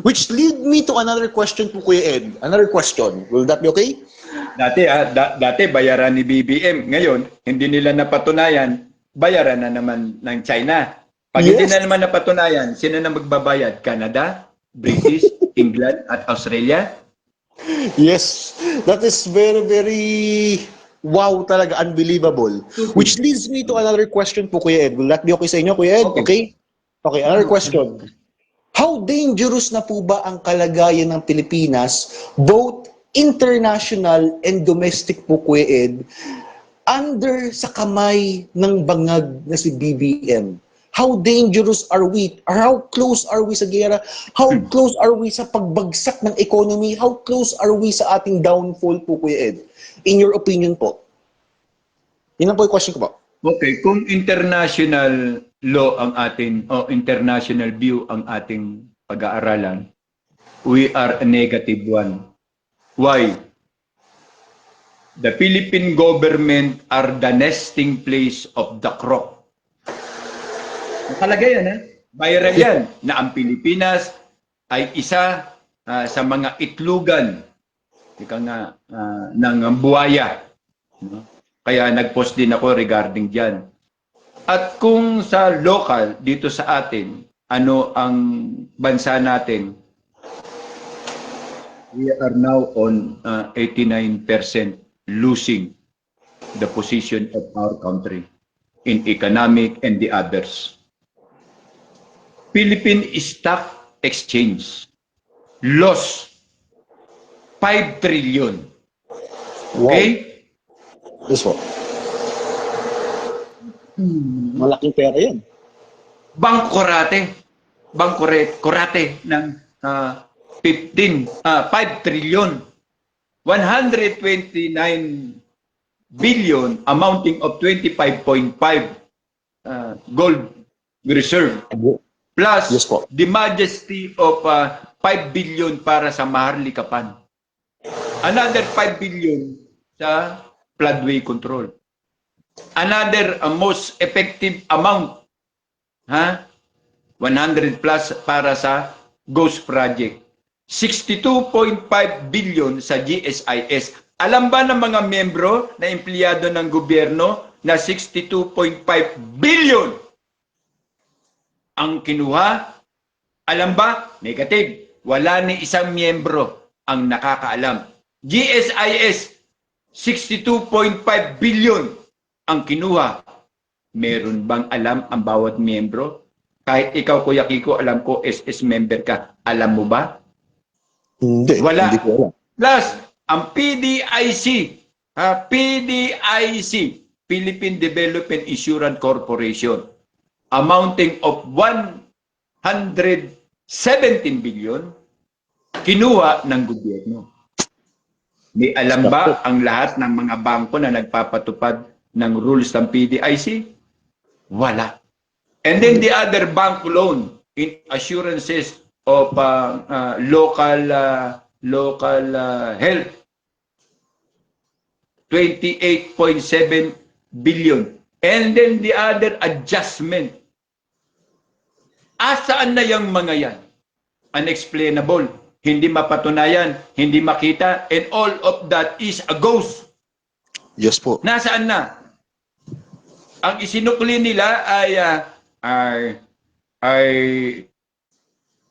Which lead me to another question po, Kuya Ed. Another question. Will that be okay? Dati bayaran ni BBM. Ngayon, hindi nila napatunayan, bayaran na naman ng China. Pag hindi Yes. na naman napatunayan, sino na magbabayad? Canada, British, England, at Australia? Yes. That is very, very wow talaga. Unbelievable. Which leads me to another question po, Kuya Ed. Will that be okay sa inyo, Kuya Ed? Okay. Okay, another question. How dangerous na po ba ang kalagayan ng Pilipinas, both international and domestic po, Kuya Ed, under sa kamay ng bangag na si BBM? How dangerous are we? Or how close are we sa gera? How close are we sa pagbagsak ng economy? How close are we sa ating downfall po, Kuya Ed? In your opinion po? Yun lang po yung question ko po. Okay, kung international law ang ating, o international view ang ating pag-aaralan, we are a negative one. Why? The Philippine government are the nesting place of the croc. Nakalagay yan, ha? Viral yan, na ang Pilipinas ay isa sa mga itlugan ng buwaya. No? Kaya nag-post din ako regarding dyan. At kung sa local, dito sa atin, ano ang bansa natin, we are now on 89% losing the position of our country in economic and the others. Philippine Stock Exchange lost 5 trillion. Wow. Okay? Yes po. Malaking pera yan. Bangkorate ng 5 trillion, 129 billion amounting of 25.5 gold reserve plus Yes po. the majesty of 5 billion para sa Maharlikapan. Another 5 billion sa floodway control. Another most effective amount, 100 plus para sa Ghost Project. 62.5 billion sa GSIS. Alam ba ng mga miyembro na empleyado ng gobyerno na 62.5 billion ang kinuha? Alam ba? Negative. Wala ni isang miyembro ang nakakaalam. GSIS, 62.5 billion ang kinuha. Meron bang alam ang bawat miyembro? Kahit ikaw, Kuya Kiko, alam ko, SS member ka. Alam mo ba? Hindi. Wala. Hindi ko alam. Plus, ang PDIC, PDIC, Philippine Development Insurance Corporation, amounting of 117 billion, kinuha ng gobyerno. May alam ba ang lahat ng mga bangko na nagpapatupad ng rules ng PDIC? Wala. And then the other bank loan in assurances of local health, 28.7 billion. And then the other adjustment. Asaan na yung mga yan? Unexplainable. Hindi mapatunayan, hindi makita, and all of that is a ghost. Yes po. Nasaan na? Ang isinukli nila ay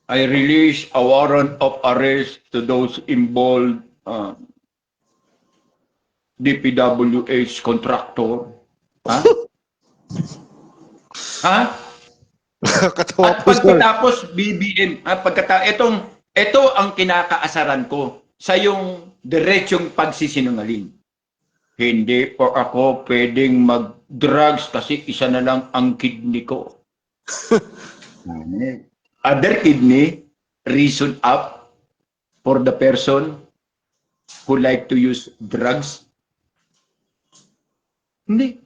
release a warrant of arrest to those involved, DPWH contractor. Ha? Ha? Katawa At po, sir. pagkatapos BBM, ito ang kinakaasaran ko sa yung diretsong pagsisinungaling. Hindi po ako pwedeng mag-drugs kasi isa na lang ang kidney ko. Other kidney, reason up for the person who like to use drugs? Hindi.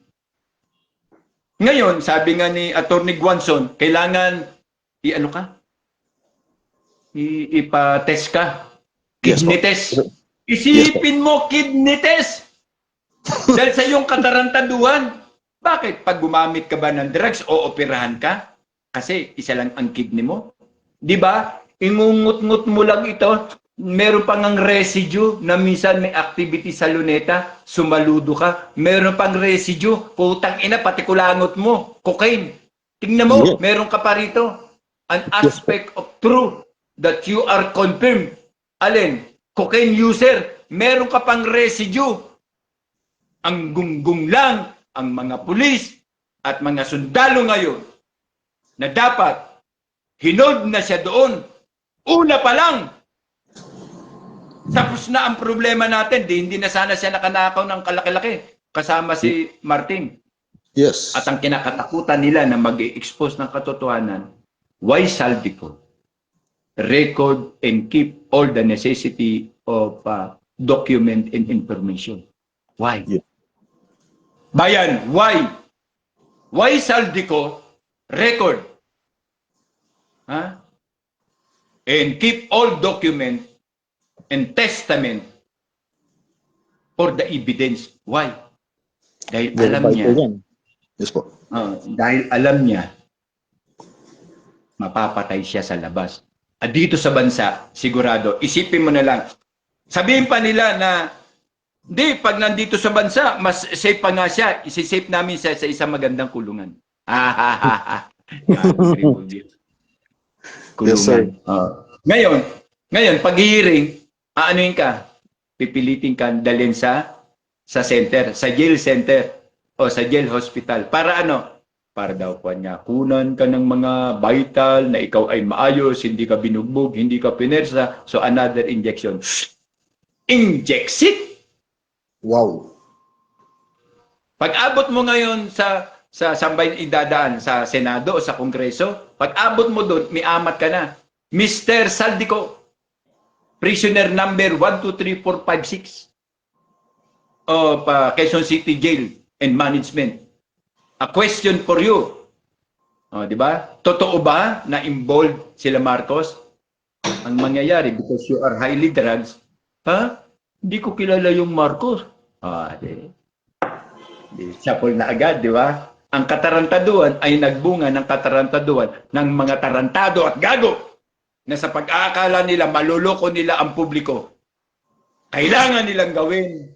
Ngayon, sabi nga ni Attorney Guanzon, kailangan i-ano ka? Ipa-test ka. Yes, Kidney po. test. Isipin mo, kidney test! Dahil sa iyong katarantaduhan. Bakit? Pag gumamit ka ba ng drugs o operahan ka? Kasi isa lang ang kidney mo. Di ba? Ingungut-ngut mo lang ito. Meron pang ang residue na minsan may activity sa luneta. Sumaludo ka. Meron pang residue. Putang ina, pati kulangot mo. Cocaine. Tingnan mo, Yeah. meron ka pa rito. An aspect of truth that you are confirmed. Alin? Cocaine user. Meron ka pang residue. Ang gunggong lang ang mga pulis at mga sundalo ngayon na dapat hinod na siya doon. Una pa lang, tapos na ang problema natin. Hindi na sana siya nakanakaw ng kalaki-laki kasama si Martin. Yes. At ang kinakatakutan nila na mag-i-expose ng katotohanan, why Saldico record and keep all the necessity of document and information? Why? Yeah. Bayan, why? Why Saldico record? Huh? And keep all document and testament for the evidence. Why? Dahil alam niya, Yes po. dahil alam niya, mapapatay siya sa labas. At dito sa bansa, sigurado, isipin mo na lang, sabihin pa nila na, hindi, pag nandito sa bansa, mas safe pa nga siya. Isi-safe namin siya sa isang magandang kulungan. Kulungan. Yes, sir. Ngayon, pag hearing, aanuin ka, pipilitin ka dalhin sa center, sa jail center o sa jail hospital. Para ano? Para daw po niya, kunan ka ng mga vital na ikaw ay maayos, hindi ka binugbog, hindi ka pinersa, so another injection. Inject. Wow. Pag-abot mo ngayon sa sambay idadaan sa Senado o sa Kongreso, pag-abot mo doon, may amat ka na. Mr. Saldico, prisoner number 123456 of Quezon City Jail and Management. A question for you. Di ba? Totoo ba na involved sila Marcos? Ang mangyayari, because you are highly drugs, hindi ko kilala yung Marcos. Sapol na agad, di ba? Ang katarantaduhan ay nagbunga ng katarantaduhan ng mga tarantado at gago na sa pag-aakala nila, maluloko nila ang publiko. Kailangan nilang gawin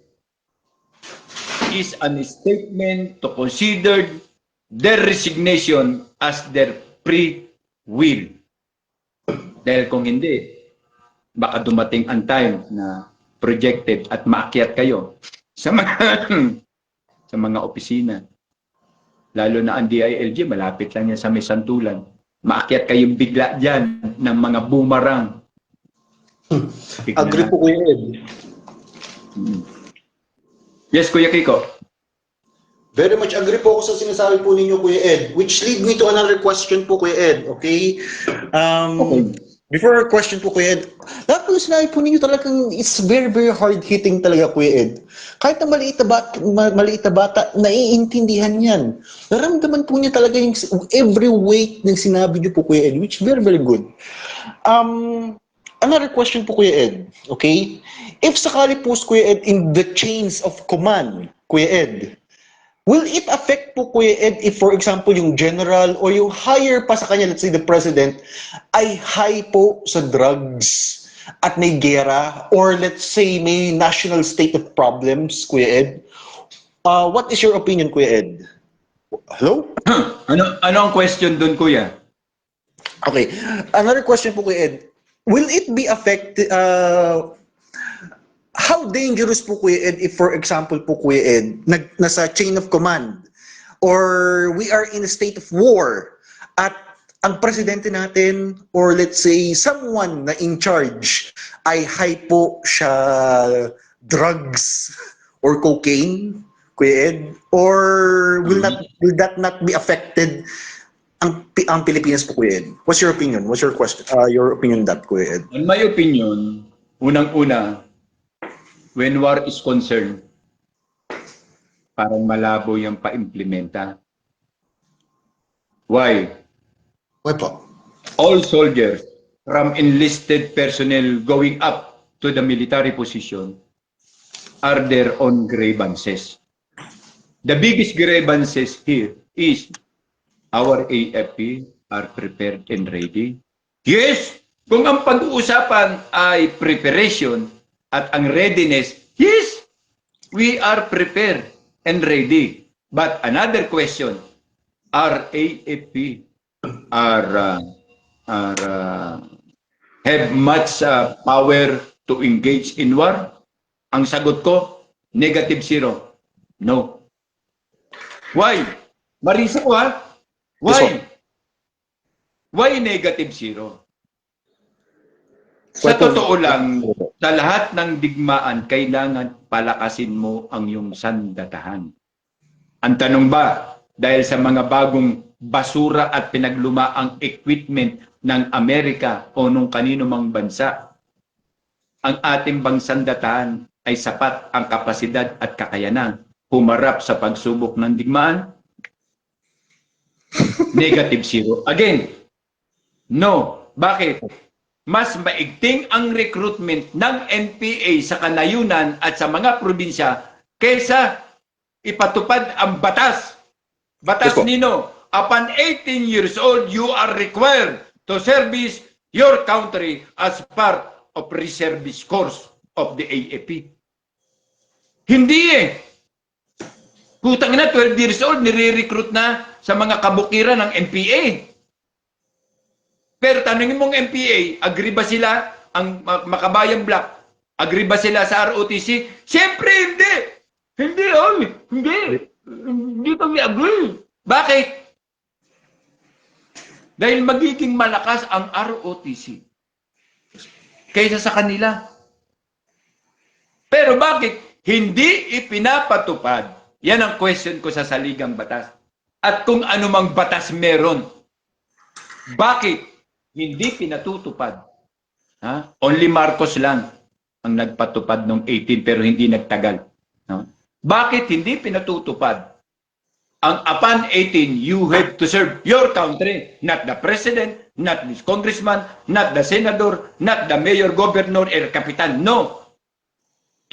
is an statement to consider their resignation as their free will. Dahil kung hindi, baka dumating ang time na projected at maakyat kayo sa mga opisina. Lalo na ang DILG, malapit lang yan sa may santulan. Maakyat kayong bigla dyan ng mga boomerang. Agree po Kuya Ed. Yes, Kuya Kiko. Very much agree po ako sa sinasabi po ninyo, Kuya Ed. Which lead me to another question po, Kuya Ed. Okay? Okay. Before our question po, Kuya Ed, lahat po sinabi po ninyo talagang it's very, very hard-hitting talaga, Kuya Ed. Kahit na maliit na bata, naiintindihan yan. Naramdaman po niya talaga yung every weight ng sinabi niyo po, Kuya Ed, which very, very good. Another question po, Kuya Ed. Okay? If sakali po, Kuya Ed, in the chains of command, Kuya Ed, will it affect po, Kuya Ed, if for example, yung general or yung higher pa sa kanya, let's say the president, ay high po sa drugs at may gera or let's say may national state of problems, Kuya Ed? What is your opinion, Kuya Ed? Hello? Ano ang question doon, Kuya? Okay. Another question po, Kuya Ed. Will it be affected, how dangerous po, Kuya Ed, if for example po, Kuya Ed, nasa chain of command or we are in a state of war at ang presidente natin or let's say someone na in charge ay high po siya drugs or cocaine, Kuya Ed, or will that not be affected ang Pilipinas po, Kuya Ed? What's your opinion? What's your question? Your opinion on that, Kuya Ed? In my opinion, unang-una, when war is concerned, parang malabo yung pa-implementa. Why? Why po? All soldiers from enlisted personnel going up to the military position are their own grievances. The biggest grievances here is our AFP are prepared and ready. Yes, kung ang pag-uusapan ay preparation at ang readiness, yes, we are prepared and ready. But another question, our AFP are have much power to engage in war? Ang sagot ko, -0. No. Why? Marisa ko ha? Yes, Why? Why -0? Sa Why po? totoo lang, sa lahat ng digmaan, kailangan palakasin mo ang iyong sandatahan. Ang tanong ba, dahil sa mga bagong basura at pinaglumaang equipment ng Amerika o nung kanino mang bansa, ang ating bang sandatahan ay sapat ang kapasidad at kakayanan humarap sa pagsubok ng digmaan? -0. Again, no. Bakit? Mas maigting ang recruitment ng NPA sa kanayunan at sa mga probinsya kaysa ipatupad ang batas. Batas Yes, po. nino, upon 18 years old, you are required to service your country as part of reservist course of the AFP. Hindi eh. Putang ina, 12 years old, nire-recruit na sa mga kabukiran ng NPA. Pero tanungin mong NPA, agree ba sila, ang Makabayan Black, agree ba sila sa ROTC? Siyempre hindi! Hindi, hindi. Hindi kami agree. Bakit? Dahil magiging malakas ang ROTC kaysa sa kanila. Pero bakit hindi ipinapatupad? Yan ang question ko sa saligang batas. At kung anumang batas meron, bakit hindi pinatutupad? Ha? Only Marcos lang ang nagpatupad noong 18 pero hindi nagtagal. No? Bakit hindi pinatutupad? Ang upon 18, you have to serve your country, not the president, not the congressman, not the senator, not the mayor, governor, or kapitan. No.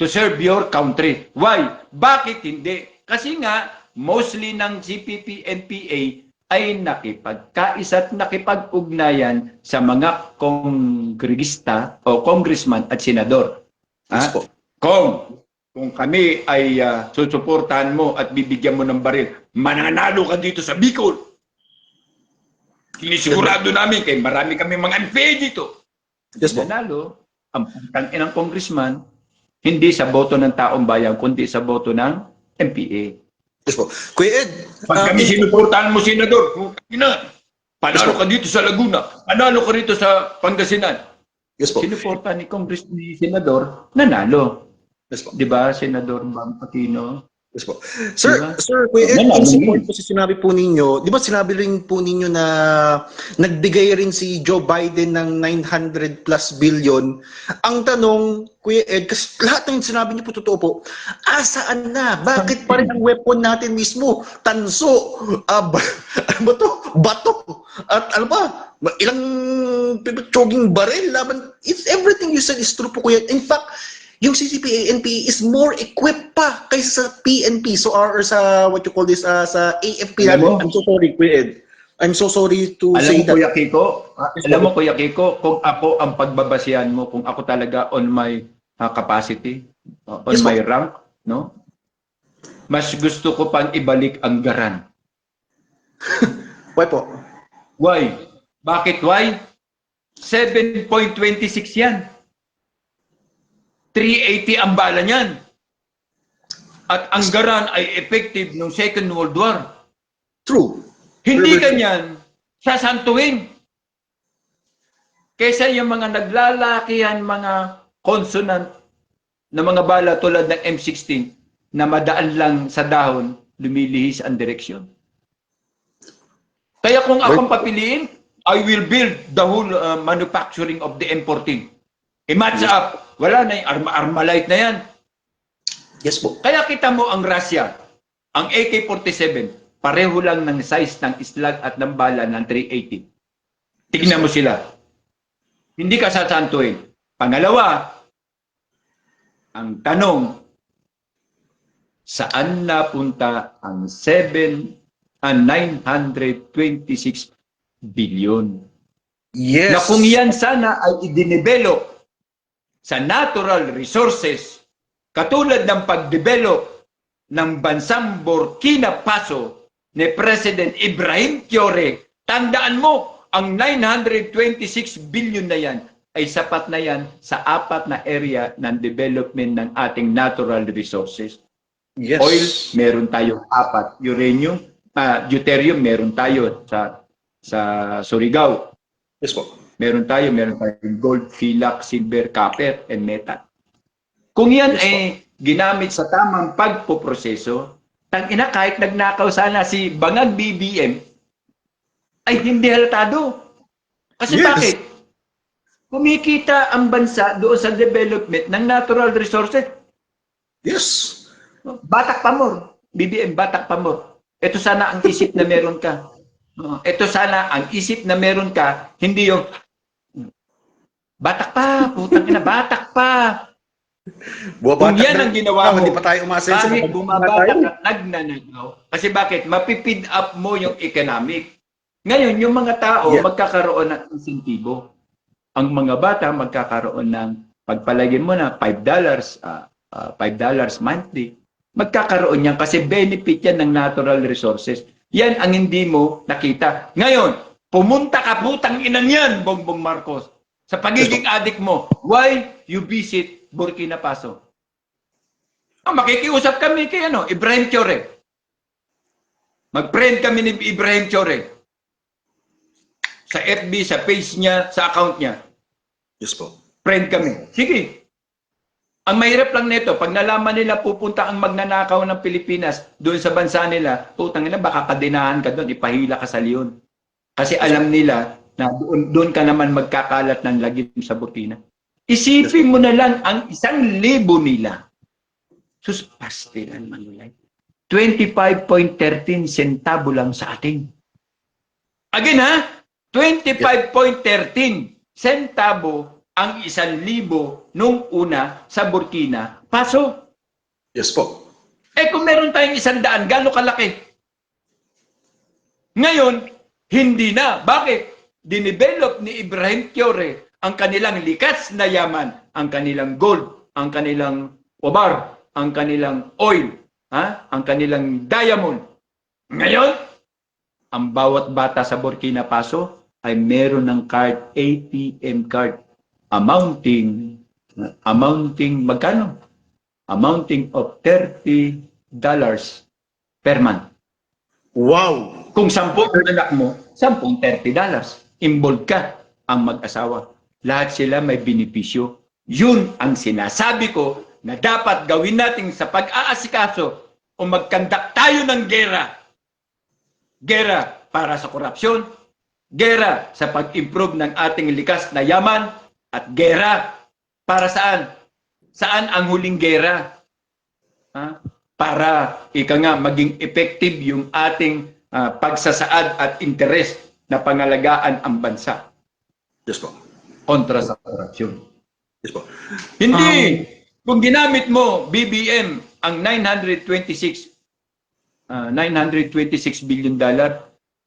To serve your country. Why? Bakit hindi? Kasi nga, mostly ng CPP-NPA ay nakipagkaisa at nakipag-ugnayan sa mga kongregista o congressman at senador. Yes, po. Kung kami ay susuportahan mo at bibigyan mo ng baril, mananalo ka dito sa Bicol. Sinisigurado namin kay marami kami mga NPA dito. Yes, po. Nanalo ang inang congressman hindi sa boto ng taong bayan kundi sa boto ng NPA. Yes, po. Kuya Ed, Pag kami sinuportahan mo, senador, panalo ka dito sa Laguna, panalo ka rito sa Pangasinan. yes, po. Sinuportahan ni senador, nanalo. Yes, po. Di ba, Senador Bam Aquino? Yes, po. Sir, Diba? Sir Kuya Ed, Wala, in hindi. support po sa sinabi po ninyo, di ba sinabi rin po ninyo na nagbigay rin si Joe Biden ng 900 plus billion? Ang tanong, Kuya Ed, kasi lahat ng sinabi niyo po totoo po, asaan na? Bakit pa rin ang weapon natin mismo? Tanso, ano ba to? Bato, at ano ba? Ilang jogging baril laban. It's everything you said is true po, Kuya Ed. In fact, yung CCP-NP is more equipped pa kaysa sa PNP. So, or sa, what you call this, sa AFP. Alam mo? I'm so sorry, Kuya Ed. I'm so sorry to Alam say mo, that. Kuya Kiko, Kuya Kiko, kung ako ang pagbabasihan mo, kung ako talaga on my capacity, on Yes, my rank, no? Mas gusto ko pang ibalik ang garan. Why po? Why? Bakit why? 7.26 yan. 380 ang bala niyan. At ang garan ay effective noong Second World War. True. Hindi ganyan sasantuin. Kaysa yung mga naglalakihan mga consonant na mga bala tulad ng M16 na madaan lang sa dahon, lumilihis ang direksyon. Kaya kung akong papiliin, I will build the whole manufacturing of the M14. I-match up. Wala na yung Armalite na yan. Yes po. Kaya kita mo ang Russia, ang AK-47, pareho lang ng size ng islag at ng bala ng 380. Tignan mo sila. Hindi ka sasantuin. Pangalawa, ang tanong, saan napunta ang 926 billion? Yes. Na kung yan sana ay i-develop sa natural resources, katulad ng pag-develop ng bansang Burkina Faso ni President Ibrahim Traoré, tandaan mo, ang 926 billion na yan ay sapat na yan sa 4 na area ng development ng ating natural resources. Yes. Oil, meron tayong 4. Uranium, deuterium, meron tayo sa Surigao. Yes po. Meron tayong gold, philax, silver, copper, and metal. Kung yan ay ginamit sa tamang pagpoproseso, tangina, kahit nagnakaw sana si Bangag BBM, ay hindi halatado. Kasi Yes. bakit? Kumikita ang bansa doon sa development ng natural resources. Yes. Batak Pamor. BBM, Batak Pamor. Ito sana ang isip na meron ka. Ito sana ang isip na meron ka, hindi yung batak pa, putang ina, batak pa. Kung yan ang ginawa mo, hindi pa tayo umasenso. kahit bumabatak at nagnanagaw. Kasi bakit? Mapipid up mo yung economic. Ngayon, yung mga tao magkakaroon ng insentibo. Ang mga bata magkakaroon ng, pagpalagay mo na $5 monthly, magkakaroon yan kasi benefit yan ng natural resources. Yan ang hindi mo nakita. Ngayon, pumunta ka putang inan yan, Bongbong Marcos, sa pagiging adik mo. Why you visit Burkina Faso? Makikiusap kami kay Ibrahim Traoré. Mag-friend kami ni Ibrahim Traoré. Sa FB, sa page niya, sa account niya. Yes po. Friend kami. Sige. Ang mahirap lang nito, pag nalaman nila pupunta ang magnanakaw ng Pilipinas doon sa bansa nila, putang ina, baka kadinahan ka doon, ipahila ka sa leon. Kasi alam nila na doon ka naman magkakalat ng lagim sa Burkina. Isipin mo na lang ang 1,000 nila. Sus, pastilan manulay. 25.13 centavo lang sa atin. Again ha, 25.13 centavo ang 1,000 nung una sa Burkina Faso. Yes po. Kung meron tayong 100, gaano kalaki? Ngayon, hindi na. Bakit? Dinevelop ni Ibrahim Traoré ang kanilang likas na yaman, ang kanilang gold, ang kanilang obar, ang kanilang oil, ang kanilang diamond. Ngayon, ang bawat bata sa Burkina Faso ay meron ng card, ATM card, amounting magkano? Amounting of $30 per month. Wow! Kung 10 anak mo, 10 $30. Involved ka ang mag-asawa. Lahat sila may benepisyo. Yun ang sinasabi ko na dapat gawin natin sa pag-aasikaso o magkandak tayo ng gera. Gera para sa korupsyon, gera sa pag-improve ng ating likas na yaman, at gera para saan? Saan ang huling gera? Para maging effective yung ating pagsasaad at interes na pangalagaan ang bansa. Yes po. Kontra sa korupsyon. Yes po. Hindi! Kung ginamit mo, BBM, ang $926 billion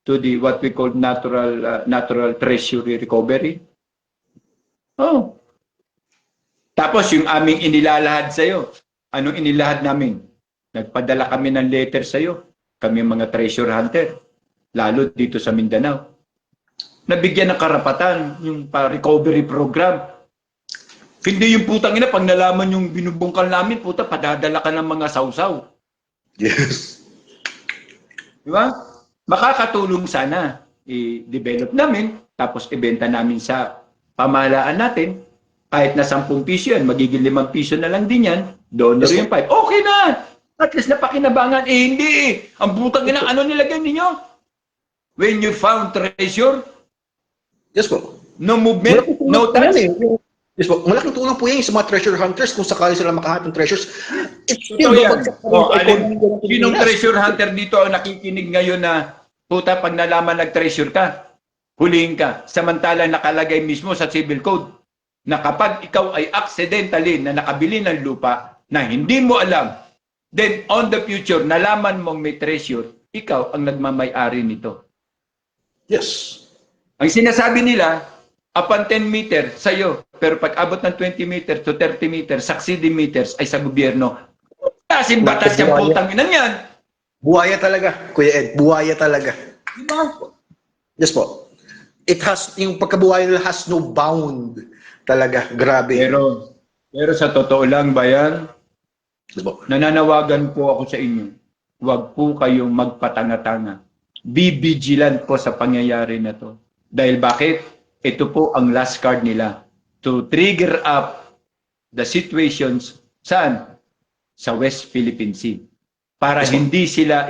to the what we call natural treasury recovery. Oh. Tapos yung aming inilalahad sa'yo. Anong inilahad namin? Nagpadala kami ng letter sa'yo. Kami mga treasure hunter. Lalo dito sa Mindanao. Nabigyan ng karapatan yung recovery program. Hindi yung putang ina, pag nalaman yung binubungkal namin, puta, padadala ka ng mga sausaw. Yes. Di ba? Makakatulong sana. I-develop namin, tapos ibenta namin sa pamahalaan natin. Kahit na 10 piso yan, magiging 5 piso na lang din yan. Donor yung 5. Okay na! At least napakinabangan. Hindi. Ang putang ina, ano nilagay ninyo? When you found treasure, Yes po. no movement, no touch. Yes po. Malaking tulong po yan sa mga treasure hunters kung sakali sila makahanap ng treasures. It's still Totoo yan. babagsak pa rin sa economy ng Sinong Pilipinas. treasure hunter dito ang nakikinig ngayon na puta pag nalaman nag-treasure ka, hulihin ka. Samantala nakalagay mismo sa civil code na kapag ikaw ay accidentally na nakabili ng lupa na hindi mo alam, then on the future, nalaman mong may treasure, ikaw ang nagmamay-ari nito. Yes. Ang sinasabi nila, upon 10 meter sa'yo, pero pag abot ng 20 meters to 30 meters, succeeding meters ay sa gobyerno. Kasin batas yung putang inan yan. Buhaya talaga, Kuya Ed. Buhaya talaga. Diba? Yes po. It has, yung pagkabuhaya nila has no bound. Talaga, grabe. Pero sa totoo lang, bayan, Yes po. nananawagan po ako sa inyo. Huwag po kayong magpatanga-tanga. Be vigilant po sa pangyayari na to. Dahil bakit? Ito po ang last card nila to trigger up the situations saan? Sa West Philippine Sea. Para hindi sila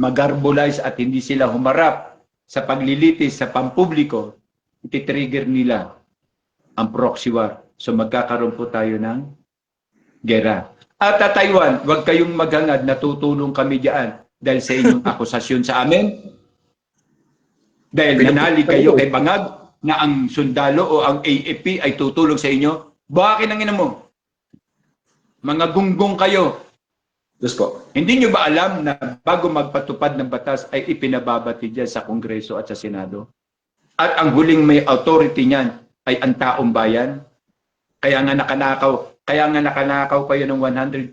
mag-arbolize at hindi sila humarap sa paglilitis sa pampubliko, ititrigger nila ang proxy war. So magkakaroon po tayo ng gera. At Taiwan, huwag kayong maghangad, natutulong kami diyan dahil sa inyong akusasyon sa amin. Dahil nanalig kayo kay Bangag na ang sundalo o ang AFP ay tutulong sa inyo. Bakit ang ina mo? Mga gunggong kayo. Yes po. Hindi nyo ba alam na bago magpatupad ng batas ay ipinababati dyan sa Kongreso at sa Senado? At ang huling may authority niyan ay ang taong bayan? Kaya nga nakanakaw kayo ng 129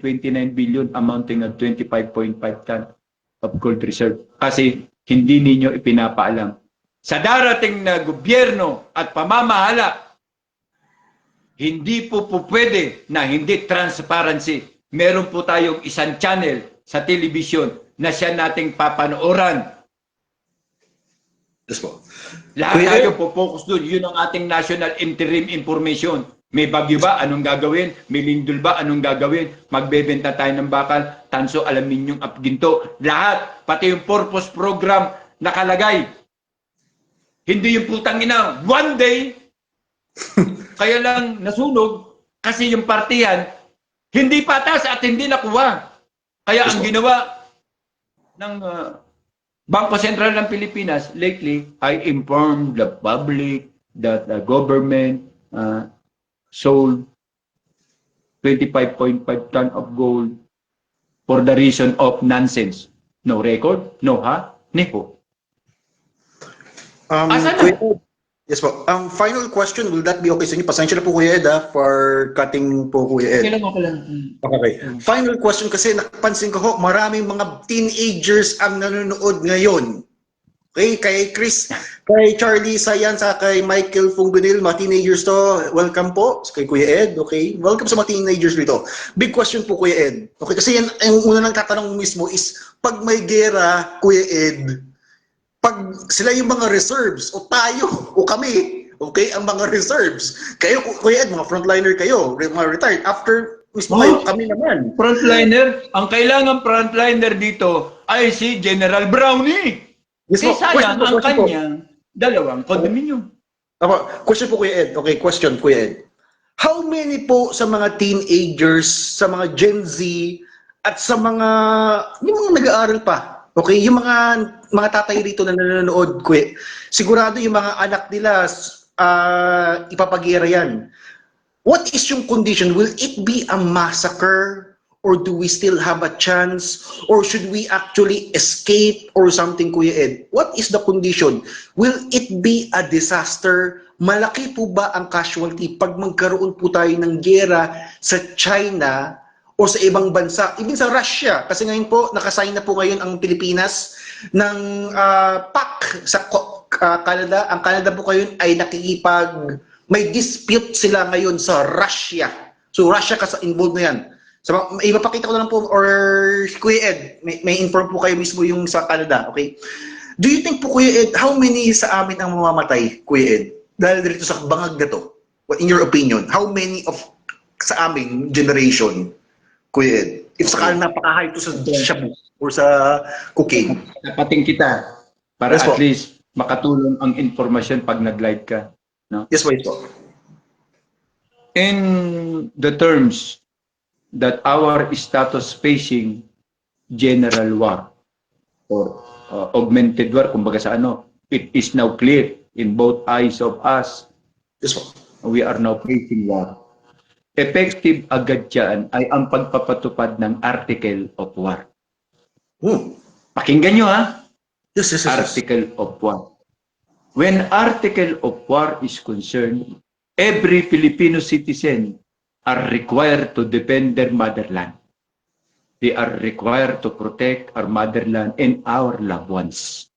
billion amounting of 25.5 ton of gold reserve. Kasi hindi ninyo ipinapaalam. Sa darating na gobyerno at pamamahala, hindi po pwede na hindi transparency. Meron po tayong isang channel sa television na siya nating papanooran. Yes po. Lahat tayo po focus doon. Yun ang ating national interim information. May bagyo ba? Anong gagawin? May lindol ba? Anong gagawin? Magbebenta tayo ng bakal, tanso, aluminium, at ginto. Lahat, pati yung purpose program nakalagay. Hindi yung putang ina, one day, kaya lang nasunog kasi yung partihan hindi patas at hindi nakuha. Kaya ang ginawa ng Bangko Sentral ng Pilipinas lately, I informed the public that the government sold 25.5 ton of gold for the reason of nonsense. No record, no ha, nepo. Asa na? Kuya Ed, yes po. Final question, will that be okay sa inyo? Pasensya na po Kuya Ed for cutting po Kuya Ed. Okay. Final question kasi napansin ko ho, maraming mga teenagers ang nanonood ngayon. Okay, kay Chris, kay Charlie Sayan, sa kay Michael Fungunil, mga teenagers to, welcome po. Kay Kuya Ed, okay. Welcome sa mga teenagers dito. Big question po Kuya Ed. Okay, kasi yan, ang una nang tatanong mismo is, pag may gera, Kuya Ed, pag sila yung mga reserves, o tayo, o kami, okay, ang mga reserves. Kayo, Kuya Ed, mga frontliner kayo, mga retired. After mismo kayo, kami naman. Frontliner, ang kailangan frontliner dito ay si General Brownie. Yes, Kasi po. sayang Question po, ang question po. kanyang dalawang condominium. Question po Kuya Ed. Okay, question Kuya Ed. How many po sa mga teenagers, sa mga Gen Z, at sa mga, yung mga nag-aaral pa, okay, yung mga tatay rito na nanonood, Kuya, sigurado yung mga anak nila, ipapagira yan. What is yung condition? Will it be a massacre? Or do we still have a chance? Or should we actually escape or something, Kuya Ed? What is the condition? Will it be a disaster? Malaki po ba ang casualty pag magkaroon po tayo ng gera sa China o sa ibang bansa? Even sa Russia. Kasi ngayon po, nakasign na po ngayon ang Pilipinas ng PAC sa Canada. Ang Canada po ngayon ay may dispute sila ngayon sa Russia. So Russia kasi involved na yan. So, ipapakita ko na lang po, or Kuya Ed, may inform po kayo mismo yung sa Canada, okay? Do you think po, Kuya Ed, how many sa amin ang mamamatay, Kuya Ed? Dahil dito sa bangag na to, in your opinion, how many of sa aming generation, Kuya Ed? If sakala napaka-high to sa shabu or sa cocaine. Tapating kita para Yes, at po. least makatulong ang informasyon pag nag-live ka. No? Yes po, yes po. in the terms that our status facing general war or augmented war, kumbaga sa ano, it is now clear in both eyes of us, Yes po. we are now facing war. Effective agad dyan ay ang pagpapatupad ng Article of War. Pakinggan nyo ha, Yes, yes, yes, yes. Article of War. When Article of War is concerned, every Filipino citizen are required to defend their motherland. They are required to protect our motherland and our loved ones.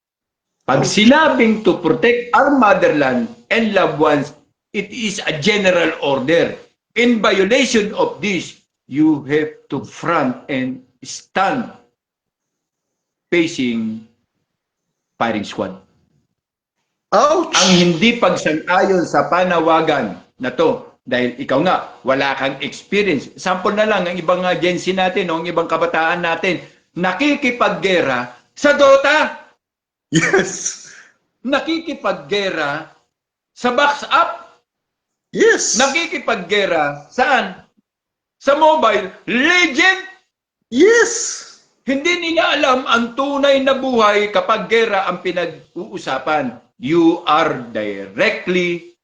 Pag sinabing to protect our motherland and loved ones, it is a general order. In violation of this, you have to front and stand facing firing squad. Ouch! Ang hindi pagsang-ayon sa panawagan na to, dahil ikaw nga, wala kang experience. Sample na lang, ang ibang agency natin, ang ibang kabataan natin, nakikipaggera sa Dota. Yes! Nakikipaggera sa box up. Yes! Nakikipaggera saan? Sa Mobile Legend. Yes! Hindi nila alam ang tunay na buhay kapag gera ang pinag-uusapan. You are directly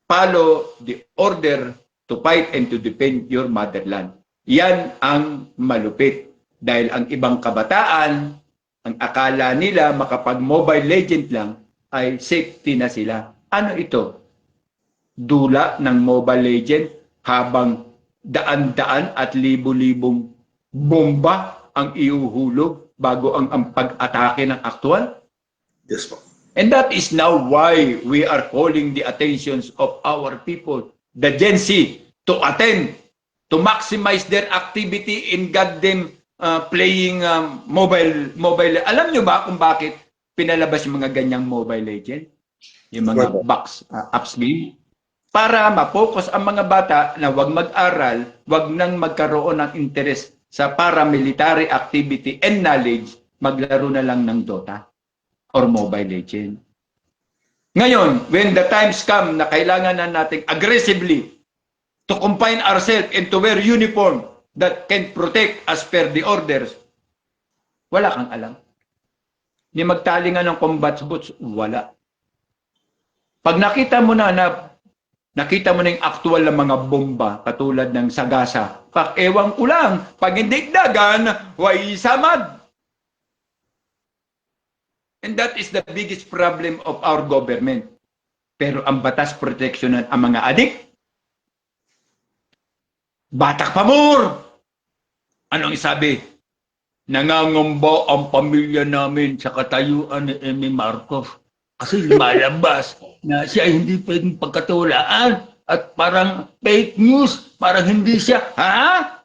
follow the order to fight and to defend your motherland. Yan ang malupit. Dahil ang ibang kabataan, ang akala nila makapag Mobile Legend lang ay safety na sila. Ano ito? Dula ng Mobile Legend habang daan-daan at libo-libong bomba ang iuhulog bago ang pag-atake ng aktual. Yes po. And that is now why we are calling the attentions of our people, the Gen Z, to attend, to maximize their activity in goddamn playing mobile. Alam nyo ba kung bakit pinalabas yung mga ganyang Mobile Legend? Yung mga box apps game? Para ma-focus ang mga bata na wag mag-aral, wag nang magkaroon ng interest sa paramilitary activity and knowledge, maglaro na lang ng Dota or Mobile Legend. Ngayon, when the times come na kailangan na nating aggressively to confine ourselves and to wear uniform that can protect as per the orders, wala kang alam. Ni magtali nga ng combat boots, wala. Pag nakita mo na nakita mo na yung actual na mga bomba, katulad ng Sagasa. Ewan ko lang, pag hindi dagan, way samad. And that is the biggest problem of our government. Pero ang batas proteksyonan ang mga adik, batak pamor. Anong isabi? Nangangamba ang pamilya namin sa katayuan ni Amy Marcos. Kasi lumalabas na siya hindi pwedeng pagkatulaan at parang fake news, parang hindi siya, ha?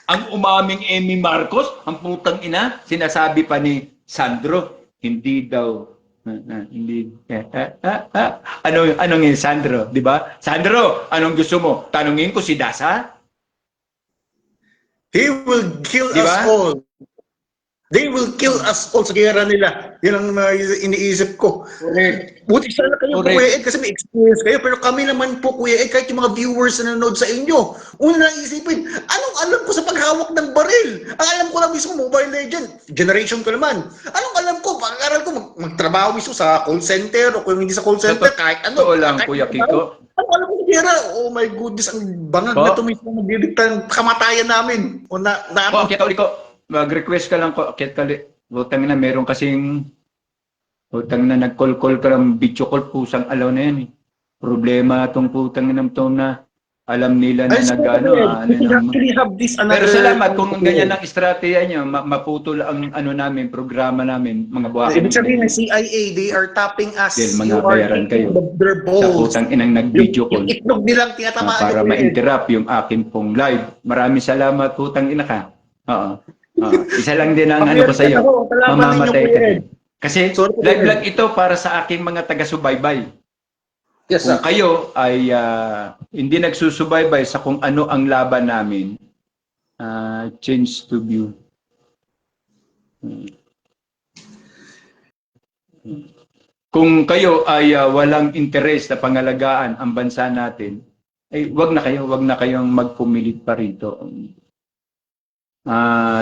Ang umaming Amy Marcos, ang putang ina, sinasabi pa ni Sandro, hindi daw, hindi, anong yun, Sandro, di ba? Sandro, anong gusto mo? Tanungin ko si Dasa? He will kill Diba? us all. They will kill us all sa gera nila. Yan ang iniisip ko. Correct. Buti sana kayo, Correct. Kuya Ed, kasi may experience kayo. Pero kami naman po, Kuya Ed, kahit yung mga viewers na nanonood sa inyo, una lang isipin, anong alam ko sa paghawak ng baril? Ang alam ko lang mismo, Mobile Legend. Generation ko naman. Anong alam ko? Pag-aral ko, magtrabaho mismo sa call center o kung hindi sa call center, kahit ano. Totoo lang, kahit Kuya ano. Kiko. Ano alam ko sa gera? Oh my goodness, ang bangag na ito mismo magdidikta ng kamatayan namin. O Akyat ulit ko. Mag-request ka lang ko. Akyat ka ulit. Butang na, meron kasing butang na nag-call-call ka ng video call. Pusang alaw na yan eh. Problema itong putang na ito na alam nila na nag-ano. Pero salamat kung ganyan ang estrateya nyo. Maputol ang ano namin, programa namin, mga buwan. Ibig sabihin ng CIA, they are tapping us. Dahil mga You are bayaran kayo. taking their Sa balls. putang inang nag-video call. Yung itlog nilang tinatamaan. Para nyo, ma-interrupt yung akin pong live. Maraming salamat, putang ina ka. Oo. Isa lang din ang ano ko sa iyo. Mamamatay ka din. Kasi live lang ito para sa aking mga taga-subaybay. Yes, Kung kayo ay hindi nagsusubaybay sa kung ano ang laban namin, change to view. kung kayo ay walang interes na pangalagaan ang bansa natin, ay wag na kayong magpumilit pa rito.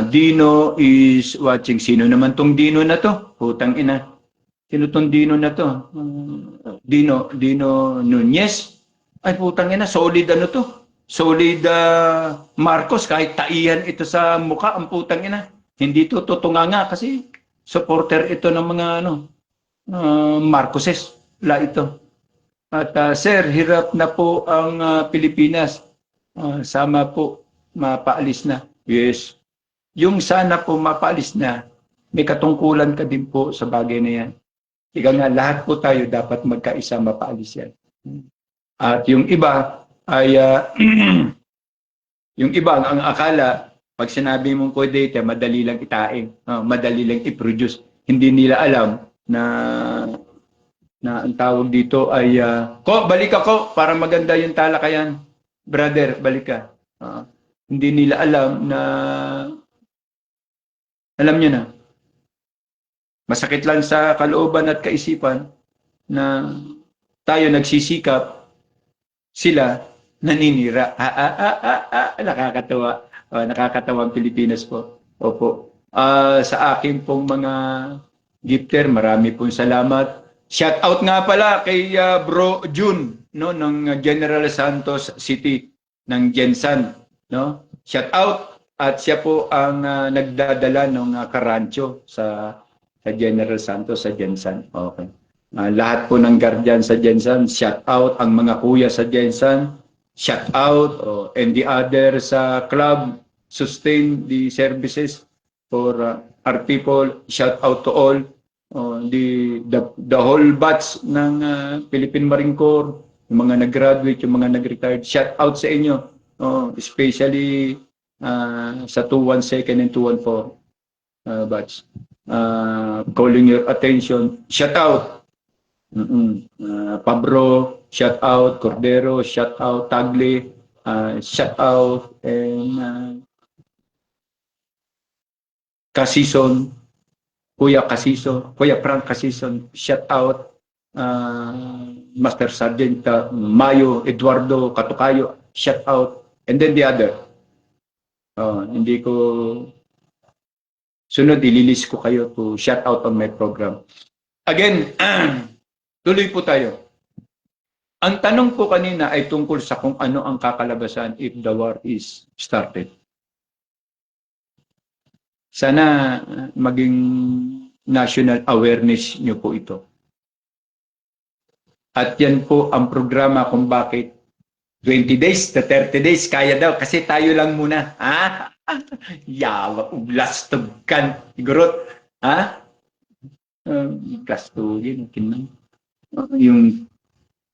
Dino is watching. Sino naman tong Dino na to? Putang ina. Sino tong Dino na to? Dino Nunez. Ay putang ina, solid ano to? Solid Marcos, kahit taihan ito sa mukha, ang putang ina. Hindi to tutunganga kasi supporter ito ng mga Marcoses. La ito. At sir, hirap na po ang Pilipinas. Sama po, mapaalis na. Yes. Yung sana po mapaalis na, may katungkulan ka din po sa bagay na yan. Ika nga, lahat po tayo dapat magkaisa mapaalis yan. At yung iba ay, yung iba ang akala, pag sinabi mong kodete, madali lang itain, madali lang i-produce. Hindi nila alam na ang tawag dito ay, balik ako para maganda yung talakayan. Brother, balik ka. Hindi nila alam na, alam nyo na, masakit lang sa kalooban at kaisipan na tayo nagsisikap, sila naninira. Nakakatawa. Nakakatawa ang Pilipinas po. Opo. Sa akin pong mga gifter, marami pong salamat. Shout out nga pala kay Bro June, no, ng General Santos City ng Gensan, no? Shout out, at siya po ang nagdadala ng karancho sa General Santos sa Gensan. Okay. Lahat po ng guardian sa Gensan, shout out. Ang mga kuya sa Gensan, shout out. And the other sa club, sustain the services for our people. Shout out to all. The whole batch ng Philippine Marine Corps, yung mga nag-graduate, yung mga nag-retired, shout out sa inyo, especially sa 212 and 214 batch. Calling your attention, shout out. Pabro, shout out. Cordero, shout out. Tagle, shout out. And Casison, Kuya Frank Casison, shout out. Master Sergeant Mayo, Eduardo Katukayo, shout out. And then the other. Hindi ko sunod, ililis ko kayo to shout out on my program. Again, tuloy po tayo. Ang tanong po kanina ay tungkol sa kung ano ang kakalabasan if the war is started. Sana maging national awareness nyo po ito. At yan po ang programa kung bakit 20 days to 30 days kaya daw kasi tayo lang muna. Yawa, ublastugkan, igurot. Plastugin, yung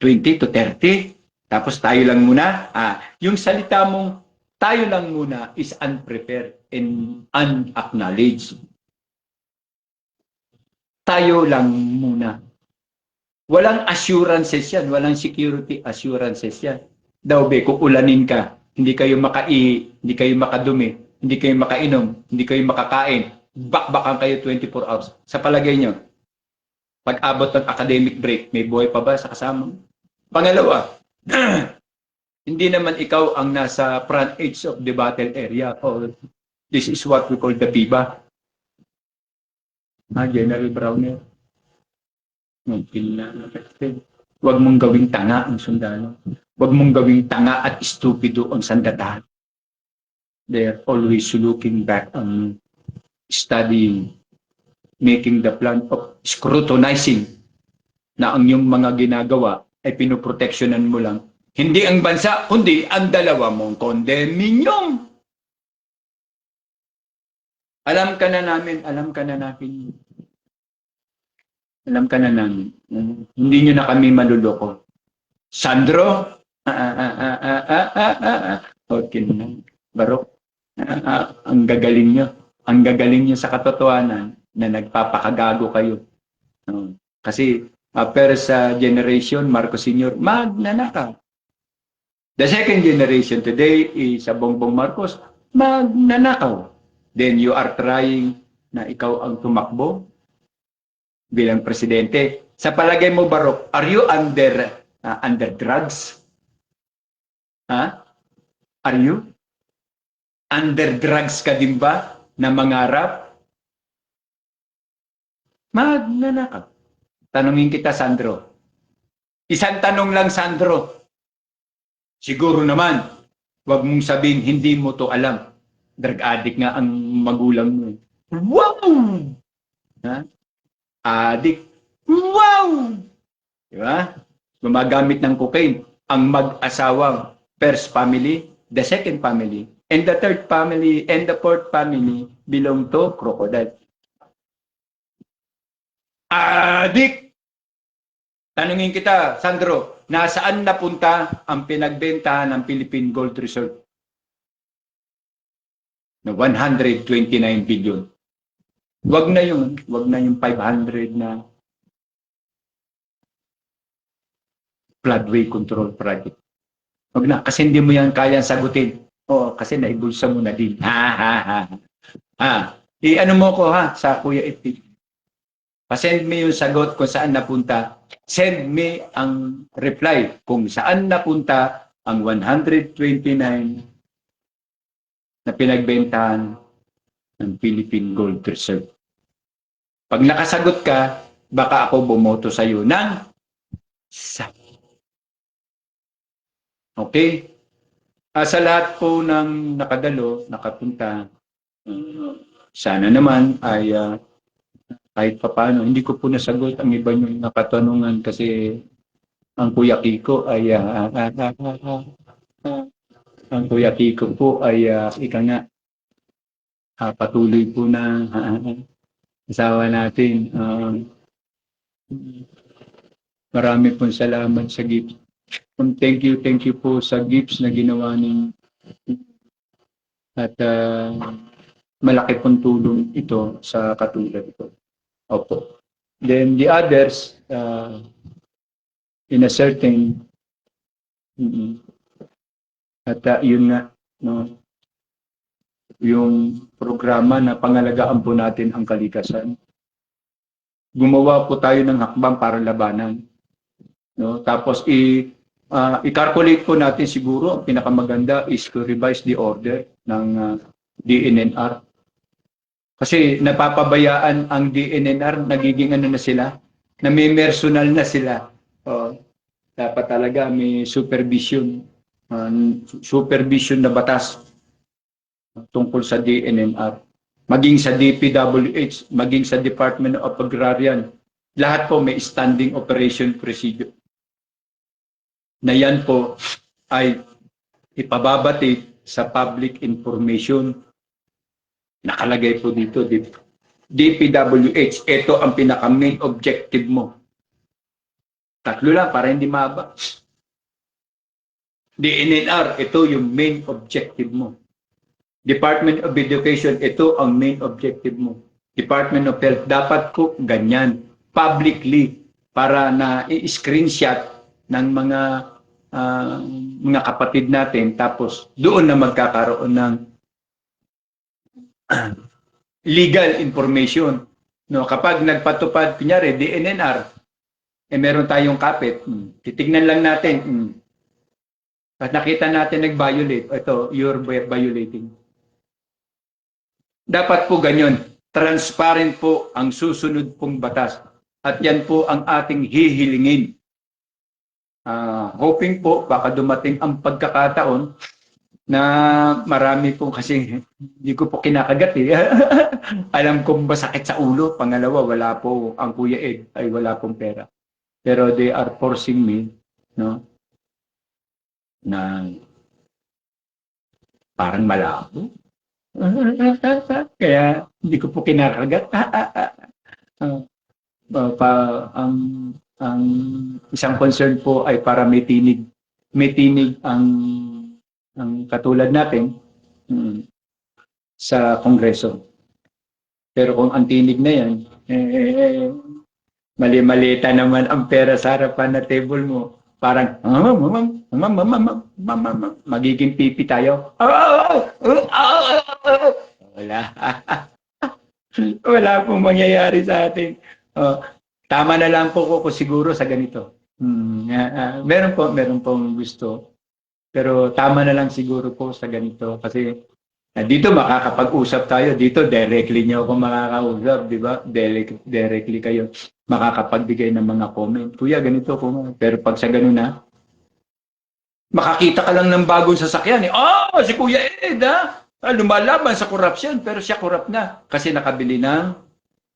20 to 30, tapos tayo lang muna. Yung salita mong tayo lang muna is unprepared and unacknowledged. Tayo lang muna. Walang assurances yan, walang security assurances yan. Daw be, kung ulanin ka, hindi kayo hindi kayo makadumi, hindi kayo makainom, hindi kayo makakain, bakbakan kayo 24 hours. Sa palagay nyo, pag-abot ng academic break, may buhay pa ba sa kasama? Pangalawa, hindi naman ikaw ang nasa front edge of the battle area. This is what we call the PIBA. General Browner. Huwag mong gawing tanga ang sundalo. Huwag mong gawing tanga at stupido ang sandata. They're always looking back and studying, making the plan of scrutinizing na ang yung mga ginagawa ay pinoproteksyonan mo lang. Hindi ang bansa, kundi ang dalawa mong kondominyum. Alam ka na namin. Hindi nyo na kami maluloko. Sandro? Okay na. Barok? Ang gagaling nyo. Ang gagaling nyo sa katotohanan na nagpapakagago kayo. Kasi first generation, Marcos Sr., magnanakaw. The second generation today is Bongbong Marcos, magnanakaw. Then you are trying na ikaw ang tumakbo bilang presidente. Sa palagay mo, Barok, are you under drugs? Ha? Are you? Under drugs ka din ba na mangarap? Magnanakaw. Tanungin kita, Sandro. Isang tanong lang, Sandro. Siguro naman, wag mong sabihin, hindi mo to alam. Drug addict nga ang magulang mo. Wow! Ha? Addict. Wow! Diba? Gumagamit ng cocaine. Ang mag-asawang first family, the second family, and the third family, and the fourth family belong to crocodile. Adik! Tanungin kita, Sandro, nasaan napunta ang pinagbentahan ng Philippine Gold Reserve? Na 129 billion. Wag na yung 500 na floodway control project. Wag na, kasi hindi mo yan kayang sagutin. Oo, kasi naibulsa mo na din. I-ano mo ko ha, sa Kuya Iti. Pa-send me yung sagot kung saan napunta. Send me ang reply kung saan napunta ang 129 na pinagbentahan ng Philippine Gold Reserve. Pag nakasagot ka, baka ako bumoto sa iyo ng okay? Sa lahat po ng nakadalo, nakapunta, sana naman ay kahit papaano, hindi ko po nasagot ang iba yung nakatanungan kasi ang Kuya Kiko ay ang Kuya Kiko po ay ika nga patuloy po na asawa natin. Marami pong salamat sa gifts. Thank you po sa gifts na ginawa ninyo. At malaki pong tulong ito sa katulad ko. Opo. Then the others, in a certain, at yun nga, no, yung programa na pangalagaan po natin ang kalikasan. Gumawa po tayo ng hakbang para labanan. No? Tapos i-calculate po natin siguro, ang pinakamaganda is to revise the order ng DNNR. Kasi napapabayaan ang DNNR, nagiging ano na sila, na may personal na sila. Dapat talaga may supervision na batas tungkol sa DNNR. Maging sa DPWH, maging sa Department of Agrarian, lahat po may standing operation procedure. Na yan po ay ipababati sa public information. Nakalagay po dito, DPWH, ito ang pinaka-main objective mo. Tatlo lang para hindi mahaba. DNNR, ito yung main objective mo. Department of Education, ito ang main objective mo. Department of Health, dapat ko ganyan, publicly, para na i-screenshot ng mga kapatid natin, tapos doon na magkakaroon ng legal information. No, kapag nagpatupad, kunyari, DNNR, meron tayong kapit, titignan lang natin, at nakita natin nag-violate, ito, you're violating. Dapat po ganyan, transparent po ang susunod pong batas. At yan po ang ating hihilingin. Hoping po, baka dumating ang pagkakataon na marami po kasi hindi ko po kinakagat eh. Alam ko masakit sa ulo. Pangalawa, wala po ang Kuya Ed ay wala pong pera. Pero they are forcing me, no, na parang malabo. Kaya hindi ko po kinakagat. Ang isang concern po ay para may tinig ang katulad natin sa Kongreso. Pero kung ang tinig na yan, mali-malita naman ang pera sa harapan na table mo. Parang, magiging pipi tayo. Wala. Wala pong mangyayari sa atin. Tama na lang po ko siguro sa ganito. Meron pong gusto. Pero tama na lang siguro po sa ganito kasi dito makakapag-usap tayo. Dito directly niyo ako makakausap, di ba? Directly kayo makakapagbigay ng mga comment. Kuya, ganito po. Pero pag sa ganun na, makakita ka lang ng bagong sasakyan. Si Kuya Ed, lumalaban sa corruption, pero siya corrupt na. Kasi nakabili ng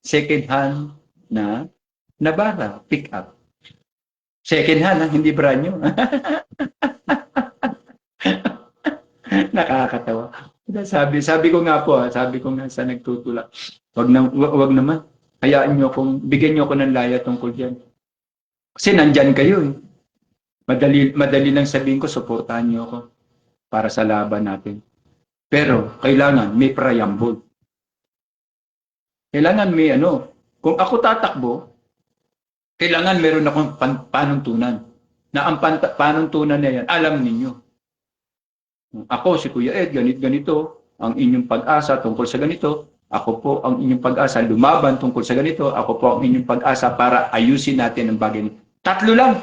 second hand na Navara, pick up. Second hand, hindi brand new. Nakakatawa. Sabi ko nga po, sabi ko nga sa nagtutulak, wag naman. Hayaan niyo bigyan niyo ako ng laya tungkol diyan. Kasi nandyan kayo eh. Madali lang sabihin ko, suportahan niyo ako para sa laban natin. Pero kailangan may preamble. Kailangan may kung ako tatakbo, kailangan meron akong panuntunan. Na ang panuntunan na yan, alam ninyo. Ako, si Kuya Ed, ganito, ang inyong pag-asa tungkol sa ganito. Ako po ang inyong pag-asa lumaban tungkol sa ganito. Ako po ang inyong pag-asa para ayusin natin ang bagay nito. 3 lang.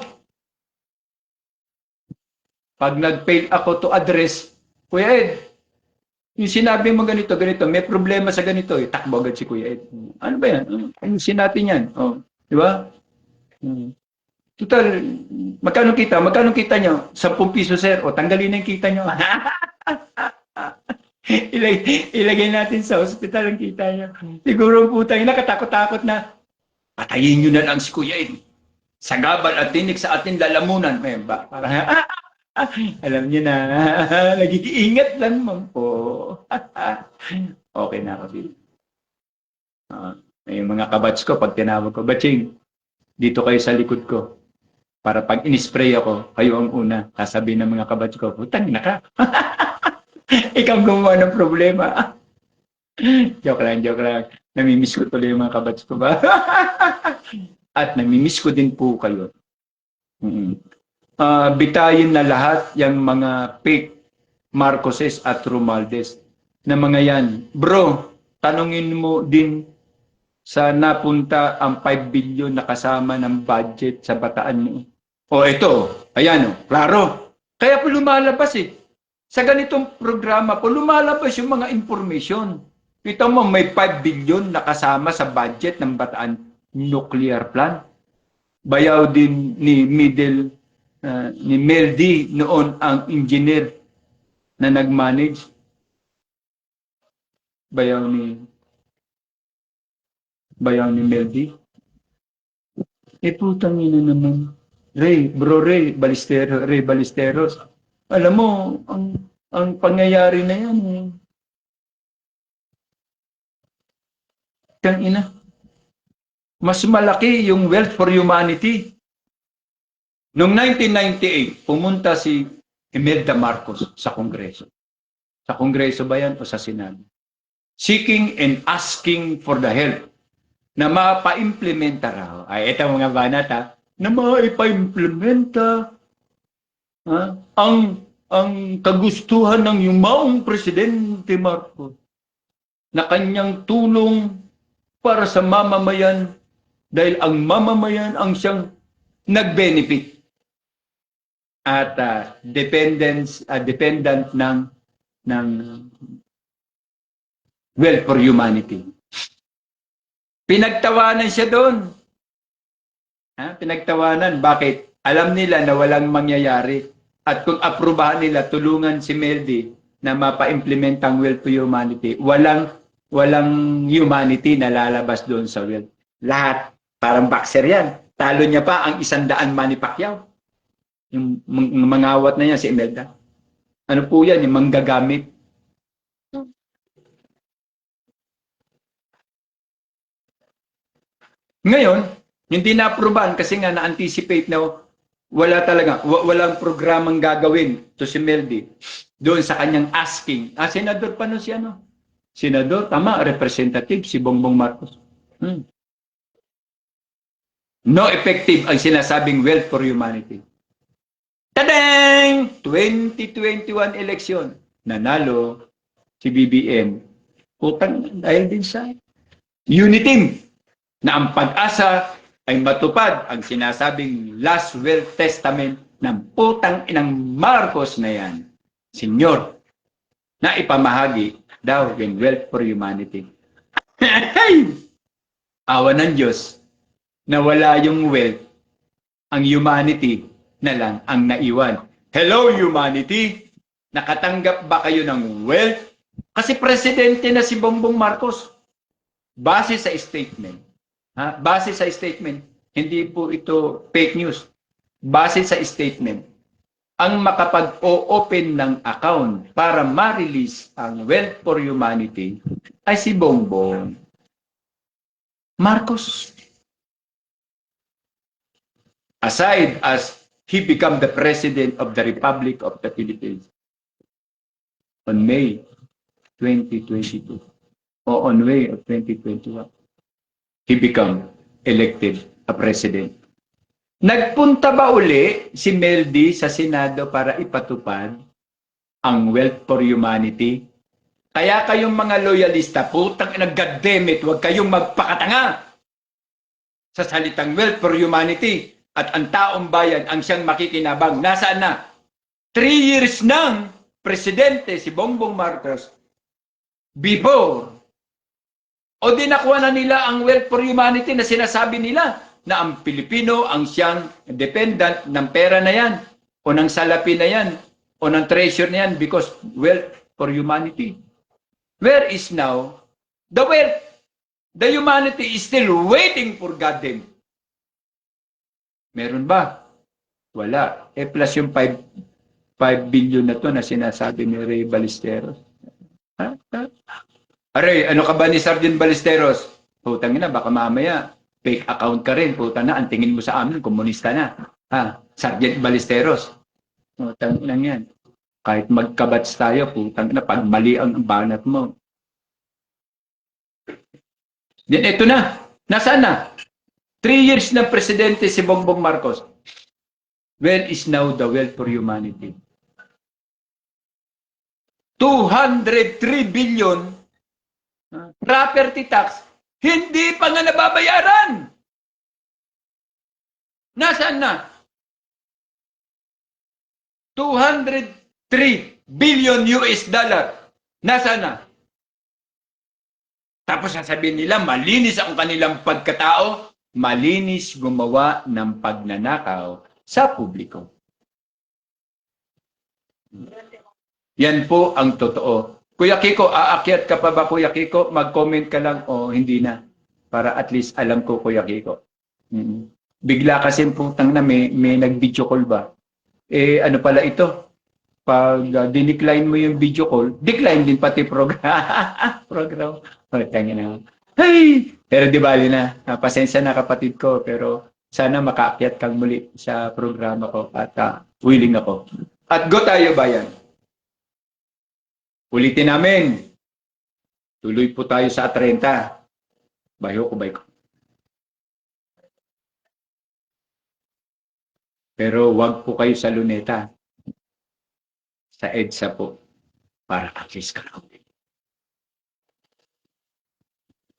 Pag nag-fail ako to address, Kuya Ed, yung sinabi mo ganito, may problema sa ganito, takbo agad si Kuya Ed. Ano ba yan? Ayusin natin yan. Di ba? Total, magkano kita nyo? 10 piso, sir. O, tanggalin na yung kita nyo. Ilagay natin sa hospital ang kita nyo. Siguro putang nakatakot-takot na. Patayin nyo na lang si Kuya Ed. Sagabal at tinik sa ating lalamunan. Alam nyo na. Nag-iingat lang man po. Okay na ako dito. Yung mga kabats ko, pag tinawag ko, Batching, dito kayo sa likod ko. Para pag in-spray ako, kayo ang una. Sasabihin ng mga kabats ko, putang na ka. Ikaw gumawa ng problema. Joke lang. Namimiss ko tuloy yung mga kabats ko ba? At namimiss ko din po kayo. Bitayin na lahat yung mga fake Marcoses at Romualdez na mga yan. Bro, tanungin mo din sa napunta ang 5 billion na kasama ng budget sa Bataan mo. Ito. Ayan klaro. Kaya po lumalabas eh. Sa ganitong programa po, lumalabas yung mga information. Ito mo, may 5 billion na kasama sa budget ng Bataan nuclear plant. Bayaw din ni Meldy noon ang engineer na nag-manage. Bayaw ni Meldy. Putang ina naman. Ray Ballesteros. Alam mo, ang pangyayari na yan. Tang ina. Mas malaki yung wealth for humanity. Noong 1998, pumunta si Imelda Marcos sa Kongreso. Sa Kongreso ba yan o sa Senado? Seeking and asking for the help na mapa-implementa raw. Ito mga banat na maipa-implementa ang kagustuhan ng yumaong Presidente Marcos na kanyang tulong para sa mamamayan dahil ang mamamayan ang siyang nag-benefit at dependent ng wealth for humanity. Pinagtawanan siya doon. Pinagtawanan. Bakit? Alam nila na walang mangyayari. At kung aprubahan nila, tulungan si Meldy na mapa-implement ang wealth for humanity, walang humanity na lalabas doon sa wealth. Lahat. Parang boxer yan. Talo niya pa ang 100 Manny Pacquiao. Yung mangawat na yan si Imelda. Ano po yan? Yung manggagamit. Ngayon, hindi na-aprobahan kasi nga na-anticipate na walang programang gagawin to si Meldy doon sa kanyang asking. Senador pa no si Senador, tama, representative si Bongbong Marcos. No effective ang sinasabing wealth for humanity. Tadang! 2021 election. Nanalo si BBM. Utang dahil din sa Uniteam na ang pag-asa ay matupad ang sinasabing last will testament ng putang inang Marcos na yan, Senyor, na ipamahagi daw yung wealth for humanity. Awa ng Diyos na wala yung wealth, ang humanity na lang ang naiwan. Hello humanity! Nakatanggap ba kayo ng wealth? Kasi presidente na si Bongbong Marcos. Base sa statement. Base sa statement. Hindi po ito fake news. Base sa statement. Ang makapag-o-open ng account para ma-release ang wealth for humanity ay si Bongbong Marcos. Aside as he become the President of the Republic of the Philippines on May 2022 o on May of 2021, he become elected a President. Nagpunta ba uli si Meldy sa Senado para ipatupad ang wealth for humanity? Kaya kayong mga loyalista, putang ina, goddammit, huwag kayong magpakatanga sa salitang wealth for humanity at ang taong bayan ang siyang makikinabang. Nasaan na? 3 years nang presidente si Bongbong Marcos before o di nakuha na nila ang wealth for humanity na sinasabi nila na ang Pilipino ang siyang dependent ng pera na yan o ng salapi na yan o ng treasure na yan because wealth for humanity. Where is now the wealth? The humanity is still waiting for goddamn. Meron ba? Wala. Plus yung 5 billion na to na sinasabi ni Ray Ballesteros. Aray, ano ka ba ni Sergeant Ballesteros? Putang ina, baka mamaya fake account ka rin. Putang na, ang tingin mo sa amin, komunista na. Sergeant Ballesteros. Putang ina yan. Kahit magkabats tayo, putang ina, pag mali ang banat mo. Then ito na. Nasaan na? 3 years na presidente si Bongbong Marcos. Where is now the wealth for humanity? 203 billion property tax, hindi pa nga nababayaran. Nasaan na? 203 billion US dollar. Nasaan na? Tapos sasabihin nila, malinis ang kanilang pagkatao, malinis gumawa ng pagnanakaw sa publiko. Yan po ang totoo. Kuya Kiko, aakyat ka pa ba, Kuya Kiko? Mag-comment ka lang o hindi na. Para at least alam ko, Kuya Kiko. Bigla kasi putang na may nag-video call ba? Ano pala ito? Pag dinecline mo yung video call, decline din pati program. program. Tangin na. Hey! Pero di bali na. Pasensya na kapatid ko. Pero sana makaakyat kang muli sa programa ko. At willing ako. At go tayo bayan. Ulitin namin. Tuloy po tayo sa 30. Bayo ko, bayo ko. Pero wag po kayo sa Luneta. Sa EDSA po. Para at least crowded.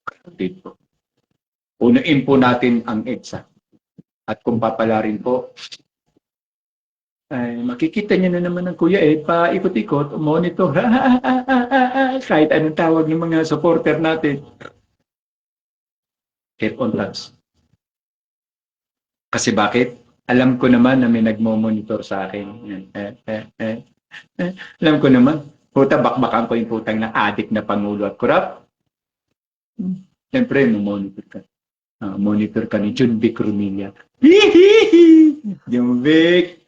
Crowded po. Unain po natin ang EDSA. At kung papalarin po, ay makikita niyo na naman ng kuya paikot-ikot, monitor, kahit anong tawag ng mga supporter natin. Head on touch. Kasi bakit? Alam ko naman na may nagmo-monitor sa akin. Alam ko naman, puta, bakbakan ko yung putang na adik na Pangulo at korap. Siyempre, monitor ka. Monitor ka ni Jun Vic Rumilla. Jun Vic!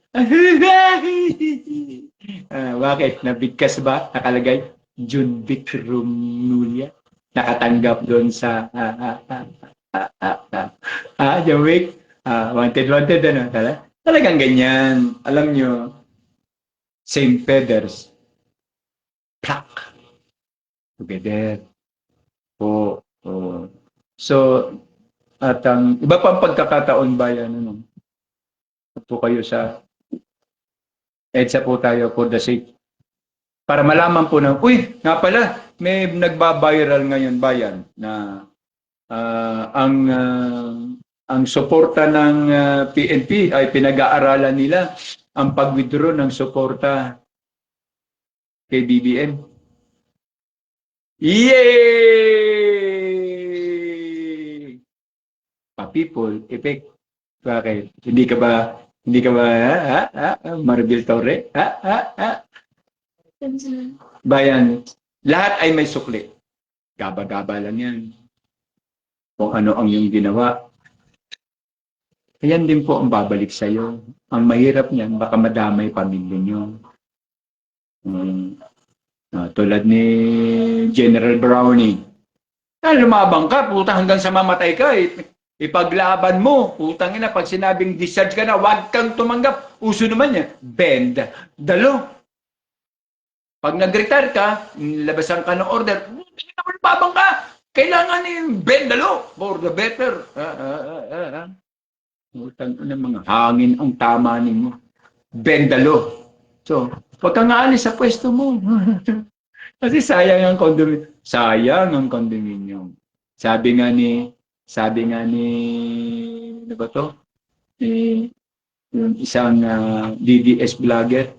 Bakit? Nabigkas ba? Nakalagay? Jun Vic Rumilla. Nakatanggap doon sa Jun Vic. Wanted, ano? Talagang ganyan. Alam nyo, same feathers. Pluck. Together. So, at ang iba pang pagkakataon ba yan? Ano? Po kayo sa EDSA po tayo for the sake. Para malaman po na, uy, nga pala, may nagba-viral ngayon bayan na ang ang suporta ng PNP ay pinag-aaralan nila ang pag-withdraw ng suporta kay BBM. Yay! Pa-people effect. Bakit? Hindi ka ba, Marbil Torre? Bayan, lahat ay may sukli. Gaba-gaba lang yan. Kung ano ang iyong ginawa. Ayan din po ang babalik sa'yo. Ang mahirap niyan, baka madamay pamilya niyo. Tulad ni General Browning. Lumabang ka, putang hanggang sa mamatay ka. Ipaglaban mo, putang ina, pag sinabing discharge ka na, wag kang tumanggap. Uso naman niya, bend the law. Pag nag-retire ka, labasan ka ng order, lumabang ka. Kailangan bend the law for the better. Putang ina, mga hangin ang tama ninyo. Bend the law. So, wag kang aalis sa pwesto mo. Kasi sayang ang condominium. Sayang ang condominium. Sabi nga ni, ano ba to? Yung isang DDS vlogger,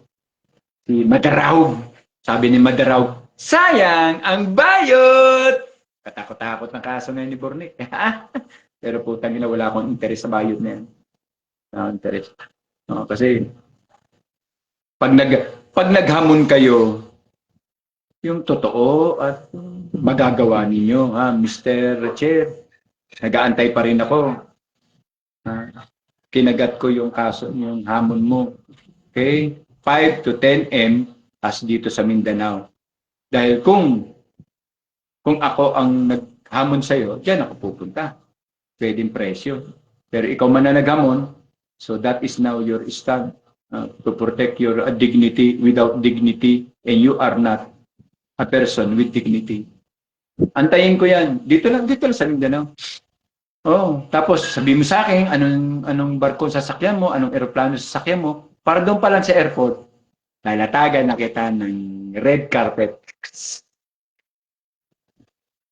si Madaraw. Sabi ni Madaraw, sayang ang bayot! Katakot-takot ng kaso na ni Bornick. Pero putang ina, wala akong interes sa bayot na yan. Interes. Kasi, pag naghamon kayo, yung totoo at magagawa ninyo, Mr. Chair, nag-aantay pa rin ako. Kinagat ko yung kaso, yung hamon mo. Okay? 5 to 10 M as dito sa Mindanao. Dahil kung ako ang naghamon sa'yo, diyan ako pupunta. Pwedeng presyo. Pero ikaw man na naghamon, so that is now your stand to protect your dignity without dignity, and you are not a person with dignity. Antayin ko yan. Dito lang sa Mindanao. Tapos sabi mo sa akin, anong barko sasakyan mo, anong eroplano sasakyan mo, para doon pa lang sa airport, lalatagan na kita ng red carpet.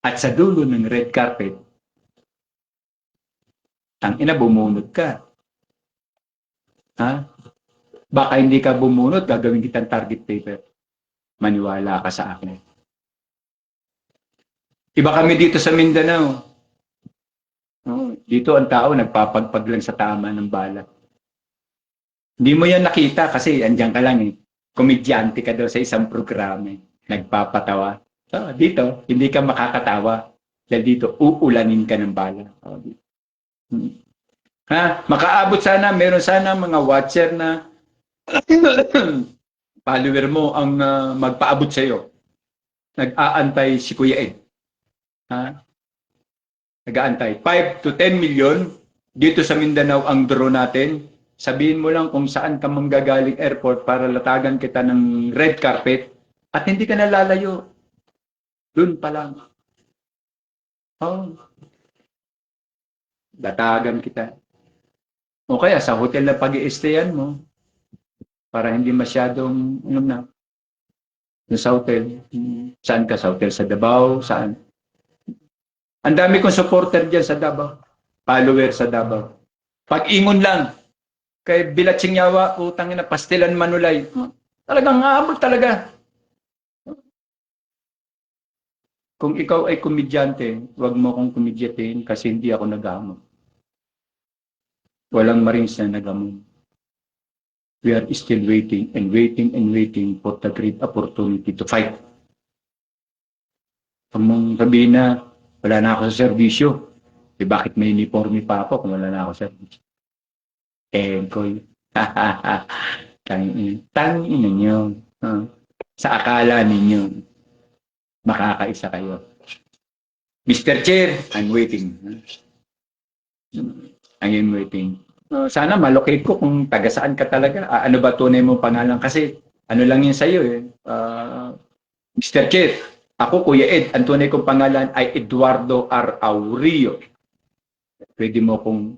At sa dulo ng red carpet, tangina, bumunot ka. Baka hindi ka bumunot, gagawin kitang target paper. Maniwala ka sa akin. Iba kami dito sa Mindanao. Dito ang tao nagpapagpag lang sa tama ng bala. Hindi mo yan nakita kasi andyan ka lang Komedyante ka daw sa isang programa. Nagpapatawa. Dito, hindi ka makakatawa. Dahil dito, uulanin ka ng bala. Makaabot sana, meron sana mga watcher na follower mo ang magpaabot sa iyo. Nag-aantay si Kuya Ed. Nag-aantay. 5 to 10 million dito sa Mindanao ang draw natin. Sabihin mo lang kung saan ka manggagaling airport para latagan kita ng red carpet at hindi ka nalalayo. Doon pa lang. Latagan kita. O kaya sa hotel na pag-i-stayan mo, para hindi masyadong, sa hotel. Saan ka? Sa hotel sa Davao? Saan? Ang dami kong supporter dyan sa Davao. Follower sa Davao. Pag-ingon lang, kay Bilatsing Yawa, utang na Pastilan Manulay. Talagang aabot talaga. Kung ikaw ay komedyante, huwag mo akong komedyatin kasi hindi ako nag-aamon. Walang Marines na nag-aamon. We are still waiting and waiting and waiting for the great opportunity to fight. Kung mong sabihin na, wala na ako sa serbisyo, bakit may uniforme pa ako kung wala na ako sa serbisyo? Koy. Tangin ninyo. Sa akala ninyo, makakaisa kayo. Mr. Chair, I'm waiting. I'm waiting. Sana malocate ko kung taga saan ka talaga. Ano ba tunay mong pangalan? Kasi ano lang yun sa'yo Mr. Chair, ako Kuya Ed, ang tunay kong pangalan ay Eduardo R. Aurio. Pwede mo kong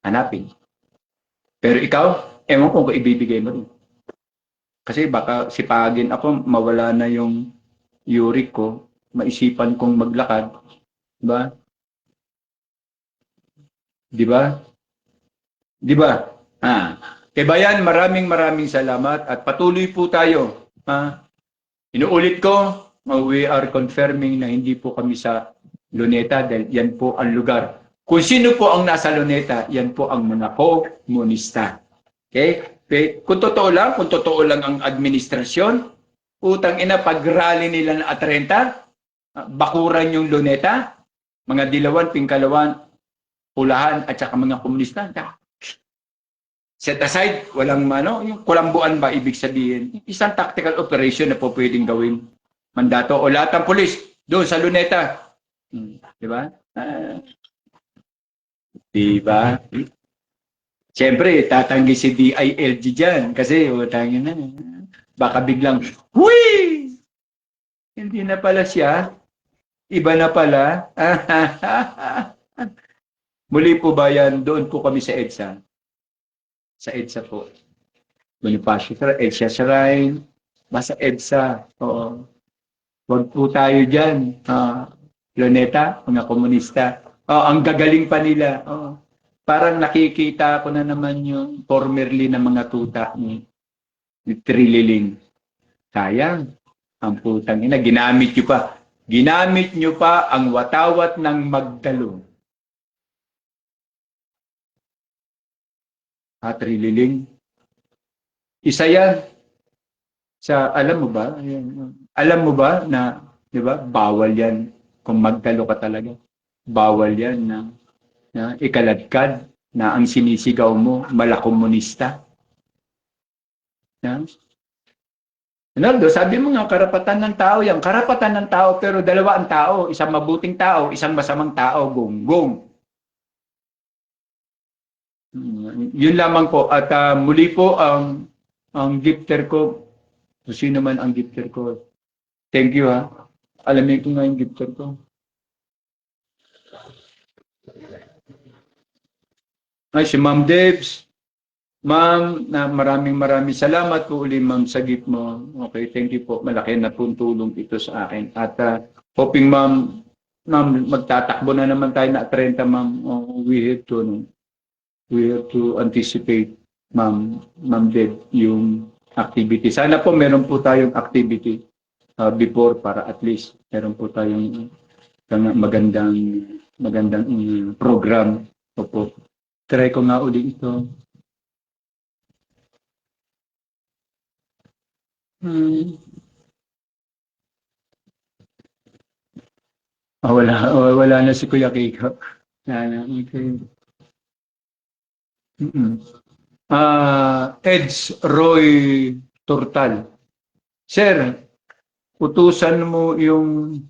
hanapin. Pero ikaw, ewan ko kung ibibigay mo rin. Kasi baka sipagin ako, mawala na yung uric ko, maisipan kong maglakad. Diba? Di ba? Di ba? Bayan, maraming salamat at patuloy po tayo. Inuulit ko, we are confirming na hindi po kami sa Luneta dahil yan po ang lugar. Kung sino po ang nasa Luneta, yan po ang mga komunista. Okay? Kung totoo lang ang administrasyon, utang ina pag-rally nila na 30, bakuran yung Luneta, mga Dilawan, Pingkalawan, Pulahan at saka mga komunista. Set aside, walang yung kulambuan ba ibig sabihin? Isang tactical operation na po pwedeng gawin. Mandato o lahat ng polis doon sa Luneta. Di ba? Di ba? Siyempre, tatanggi si DILG dyan kasi utangin na. Baka biglang, huy! Hindi na pala siya. Iba na pala. Muli po ba yan? Doon po kami sa EDSA. Sa EDSA po. Bonifacio, EDSA Shrine. Basta EDSA. Oo. Huwag po tayo dyan. Luneta, mga komunista. Ang gagaling pa nila. Parang nakikita ko na naman yung formerly na mga tuta ni Trililing. Sayang. Ang putang ina. Ginamit nyo pa. Ginamit nyo pa ang watawat ng Magdalo. Trililing. Isa yan sa, alam mo ba na, di ba, bawal yan kung magdalo ka talaga. Bawal yan na ikaladkad na ang sinisigaw mo, malakomunista. Ronaldo, sabi mo nga, karapatan ng tao yan. Karapatan ng tao, pero dalawa ang tao. Isang mabuting tao, isang masamang tao, gonggong. Yun lamang po. At muli po, ang gifter ko, sino man ang gifter ko, thank you ha. Alamin ko nga yung gifter ko. Ay, si Ma'am Debs. Ma'am, maraming salamat po uli ma'am sa gift mo. Okay, thank you po. Malaki na pong tulong ito sa akin. At hoping ma'am, magtatakbo na naman tayo na 30 ma'am. We have to anticipate, Ma'am Deb, yung activity. Sana po meron po tayong activity before para at least meron po tayong magandang program. Opo. Try ko nga ulit ito. Wala na si Kuya Kiko. Okay. Eds Roy Turtal. Sir, utusan mo yung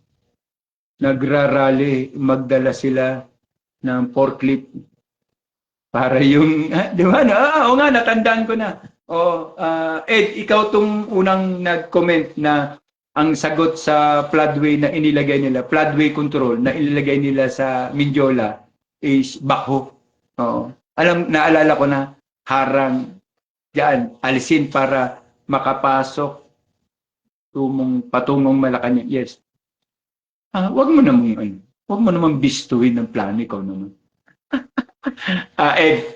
nagrarally, magdala sila ng forklift para yung, di ba? Oo nga, natandaan ko na. Ed, ikaw tong unang nag-comment na ang sagot sa floodway na inilagay nila, floodway control na inilagay nila sa Mindiola is backhoe. Naalala ko na harang diyan, alisin para makapasok patungong Malacanang. Yes. Wag mo namang bistuin ng plano ko naman. Ed,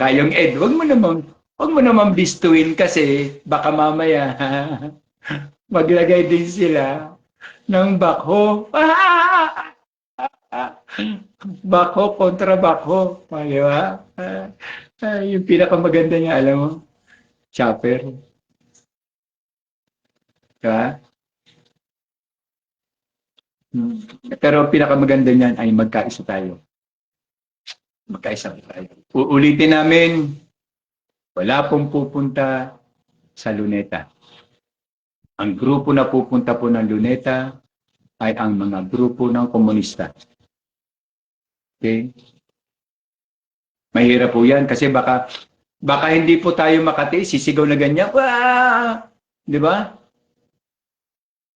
kayong Ed, wag mo namang bistuin kasi baka mamaya maglagay din sila ng backhoe. Backhoe kontra backhoe. Di ba? Yung pinakamaganda niya, alam mo, chopper. Diba? Pero pinakamaganda niyan ay magkaisa tayo. Magkaisa tayo. Uulitin namin, wala pong pupunta sa Luneta. Ang grupo na pupunta po ng Luneta ay ang mga grupo ng komunista. Okay? Mahirap po yan kasi baka hindi po tayo makatiis, sisigaw na ganyan. Di ba?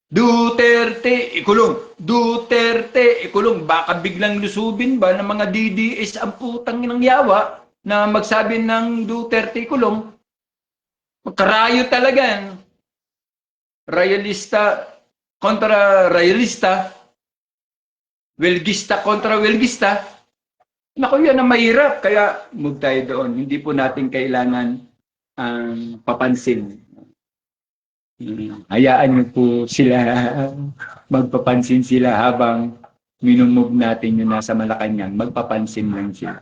Duterte, ikulong. Duterte, ikulong. Baka biglang lusubin ba ng mga DDS ang putang ng yawa na magsabi ng Duterte, ikulong. Magkarayo talaga. Royalista kontra royalista. Welgista kontra welgista. Naku, yan ang mahirap. Kaya move tayo doon. Hindi po natin kailangan ang papansin. Hayaan niyo po sila, magpapansin sila habang minumove natin yung nasa Malacanang. Magpapansin lang sila.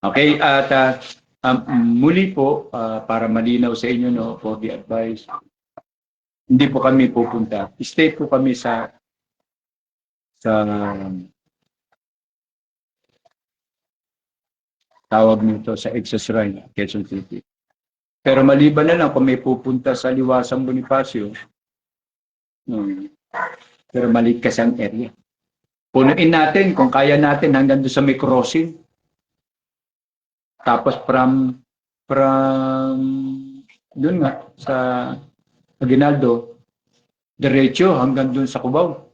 Okay, at muli po, para malinaw sa inyo, no, for the advice, hindi po kami pupunta. Stay po kami sa tawag nito sa Exosrine, Quezon City. Pero maliban na lang kung may pupunta sa Liwasang Bonifacio, pero maliit kasi ang area. Punuin natin kung kaya natin hanggang doon sa may crossing. Tapos from doon nga sa Aguinaldo, diretso hanggang doon sa Cubao.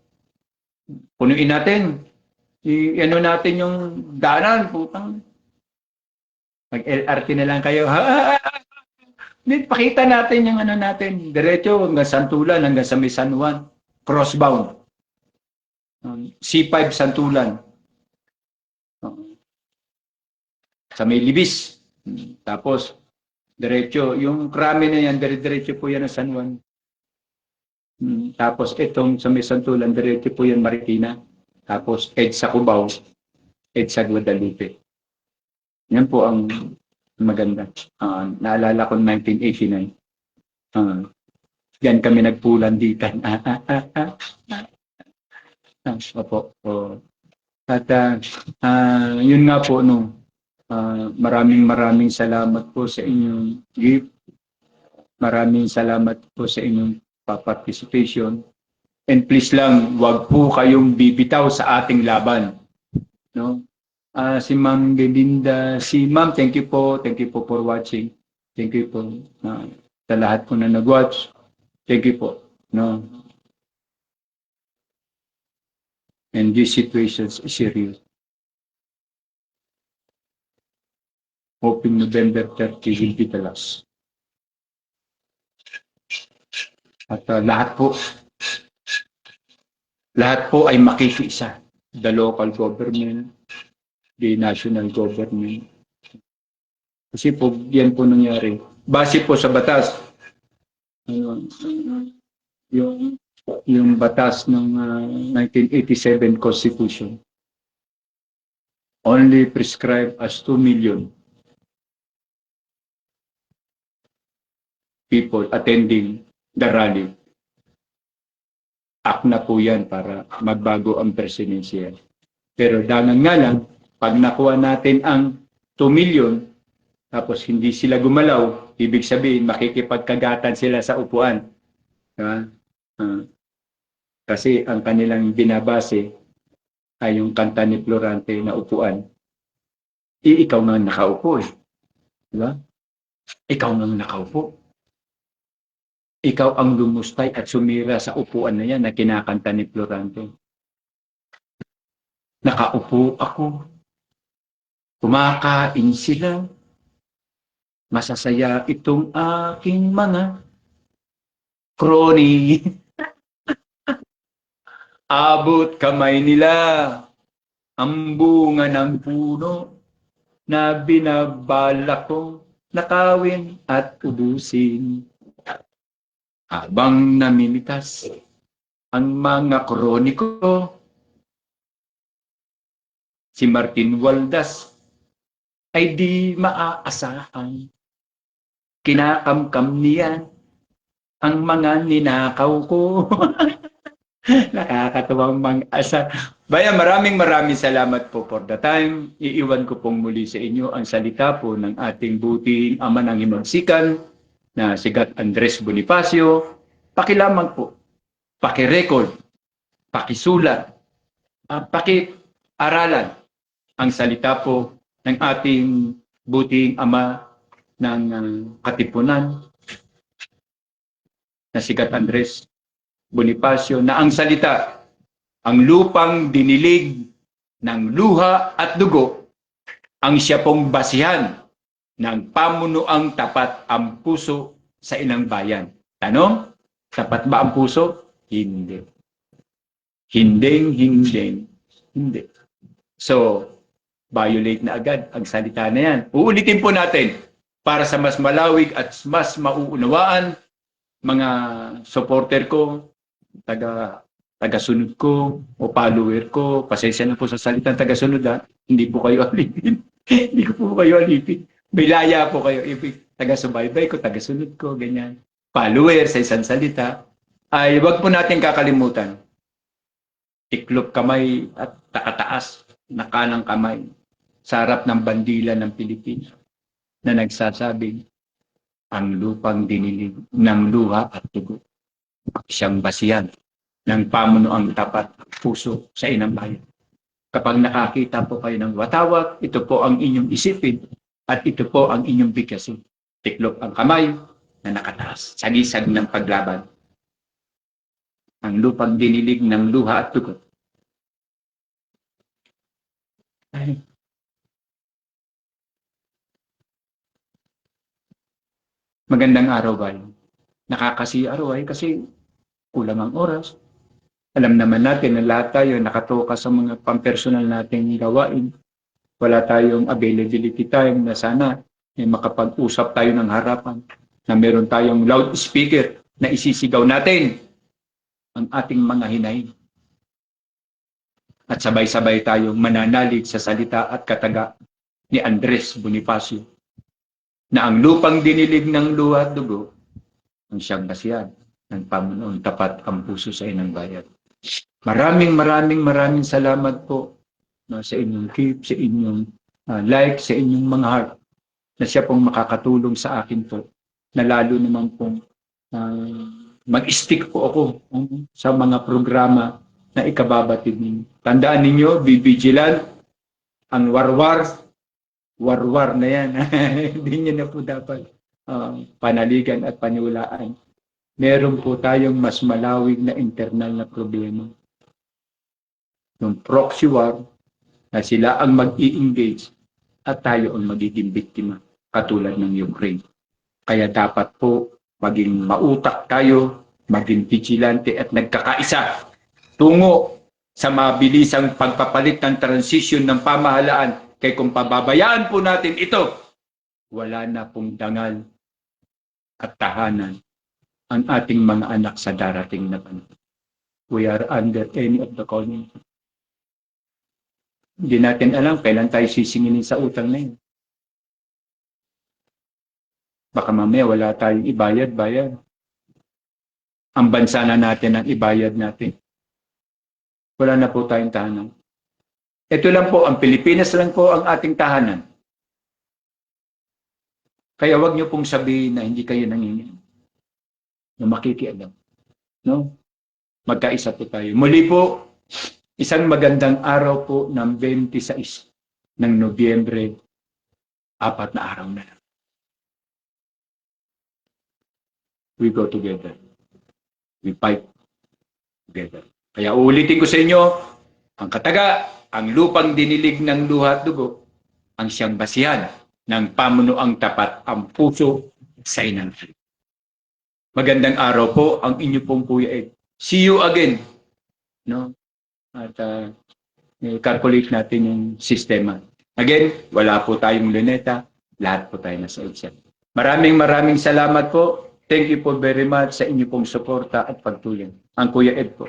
Punuin natin. I-ano natin yung daanan, putang. Mag-LRT na lang kayo. Pakita natin yung ano natin. Diretso hanggang Santulan, hanggang sa may San Juan. Crossbound. C5 Santulan. Sa may Libis. Tapos, diretso. Yung krami na yan, diretso po yan ng San Juan. Tapos, itong sa may Santulan, diretso po yan Marikina. Tapos, edge sa Cubao, edge sa Guadalupe. Yan po ang maganda. Naalala ko 1989. Yan kami nagpulanditan. Opo. At yun nga po, no, maraming salamat po sa inyong gift. Maraming salamat po sa inyong participation. And please lang, wag po kayong bibitaw sa ating laban. No? Si Ma'am Belinda, si Ma'am, thank you po for watching. Thank you po sa lahat po na nag-watch. Thank you po. No? And this situation is serious. Hoping November 30 will be the last. At lahat po ay makikiisa. The local government, the national government. Kasi po, yan po nangyari. Base po sa batas, yung batas ng 1987 Constitution, only prescribed as 2 million people attending the rally. Act na po yan para magbago ang presidensiya. Pero dangan nga lang, pag nakuha natin ang 2 million, tapos hindi sila gumalaw, ibig sabihin makikipagkagatan sila sa upuan. Diba? Kasi ang kanilang binabase ay yung kanta ni Florante na upuan. Ikaw nga nakaupo eh. Diba? Ikaw nga nakaupo. Ikaw ang lumustay at sumira sa upuan na yan na kinakanta ni Florante. Nakaupo ako. Kumakain sila. Masasaya itong aking mga crony. Abot kamay nila ang bunga ng puno na binabala kong nakawin at ubusin. Habang namimitas ang mga kroniko, si Martin Waldas ay di maaasahan. Kinakamkam niya ang mga ninakaw ko. Nakakatuwang mang-asa. Bayan, maraming salamat po for the time. Iiwan ko pong muli sa inyo ang salita po ng ating buting ama ng Himagsikan na si Gat Andres Bonifacio. Pakilamang po, pakirecord, pakisulat, pakiaralan ang salita po ng ating buting ama ng Katipunan na si Gat Andres Bonifacio, na ang salita, ang lupang dinilig ng luha at dugo, ang siya pong basihan ng pamunuang tapat ang puso sa ilang bayan. Tanong, tapat ba ang puso? Hindi. Hindi. So, violate na agad ang salita na yan. Uulitin po natin para sa mas malawig at mas mauunawaan mga supporter ko, taga-sunod ko o follower ko. Pasensya na po sa salitang taga-sunod ha. Hindi po kayo alipin. Hindi ko po kayo alipin. Bilaya po kayo. Ibig taga-subaybay ko, taga-sunod ko, ganyan. Follower sa isang salita. Ay wag po natin kakalimutan. Tiklop kamay at takataas na kanang kamay sa harap ng bandila ng Pilipinas na nagsasabing ang lupang dinilig ng luha at dugo. Siyang basihan ng pamunuang tapat puso sa inang bayan. Kapag nakakita po kayo ng watawat, ito po ang inyong isipin at ito po ang inyong bigkasin. Tiklop ang kamay na nakataas, sagisag ng paglaban. Ang lupang dinilig ng luha at dugo. Ay. Magandang araw ba? Nakakasiaraw ay kasi kulang ang oras. Alam naman natin na lahat tayo nakatoka sa mga pampersonal nating gawain. Wala tayong availability time na sana makapag-usap tayo ng harapan, na meron tayong loudspeaker na isisigaw natin ang ating mga hinaing. At sabay-sabay tayong mananalig sa salita at kataga ni Andres Bonifacio na ang lupang dinilig ng luha at dugo ang siyang basihan ng pamunuang tapat ang puso sa inang bayan. Maraming salamat po sa inyong keep, sa inyong like, sa inyong mga heart na siya pong makakatulong sa akin po na lalo naman pong mag-stick po ako sa mga programa na ikababatid ninyo. Tandaan ninyo, be vigilant, ang warwar na yan. Hindi nyo na po dapat panaligan at paniwalaan. Meron po tayong mas malawig na internal na problema. Yung proxy war, na sila ang mag-i-engage at tayo ang magiging biktima, katulad ng Ukraine. Kaya dapat po maging mautak tayo, maging vigilante at nagkakaisa tungo sa mabilisang pagpapalit ng transition ng pamahalaan. Kaya kung pababayaan po natin ito, wala na pong dangal at tahanan ang ating mga anak sa darating na panahon. We are under any of the calling. Hindi natin alam kailan tayo sisinginin sa utang na yun. Baka mamaya wala tayong ibayad-bayad. Ang bansa na natin ang ibayad natin. Wala na po tayong tahanan. Ito lang po, ang Pilipinas lang po ang ating tahanan. Kaya wag niyo pong sabihin na hindi kayo nangingin. Na makikialam. No? Magkaisa po tayo. Muli po, isang magandang araw po ng 26 ng Nobyembre, 4 na araw na. We go together. We fight together. Kaya uulitin ko sa inyo, ang kataga, ang lupang dinilig ng luha at dugo, ang siyang basihan ng pamunuang tapat ang puso sa inang. Magandang araw po ang inyo pong Kuya Ed. See you again. No? At calculate natin yung sistema. Again, wala po tayong luneta, lahat po tayo nasa Excel. Maraming salamat po. Thank you po very much sa inyo pong suporta at pagtulong. Ang Kuya Ed po.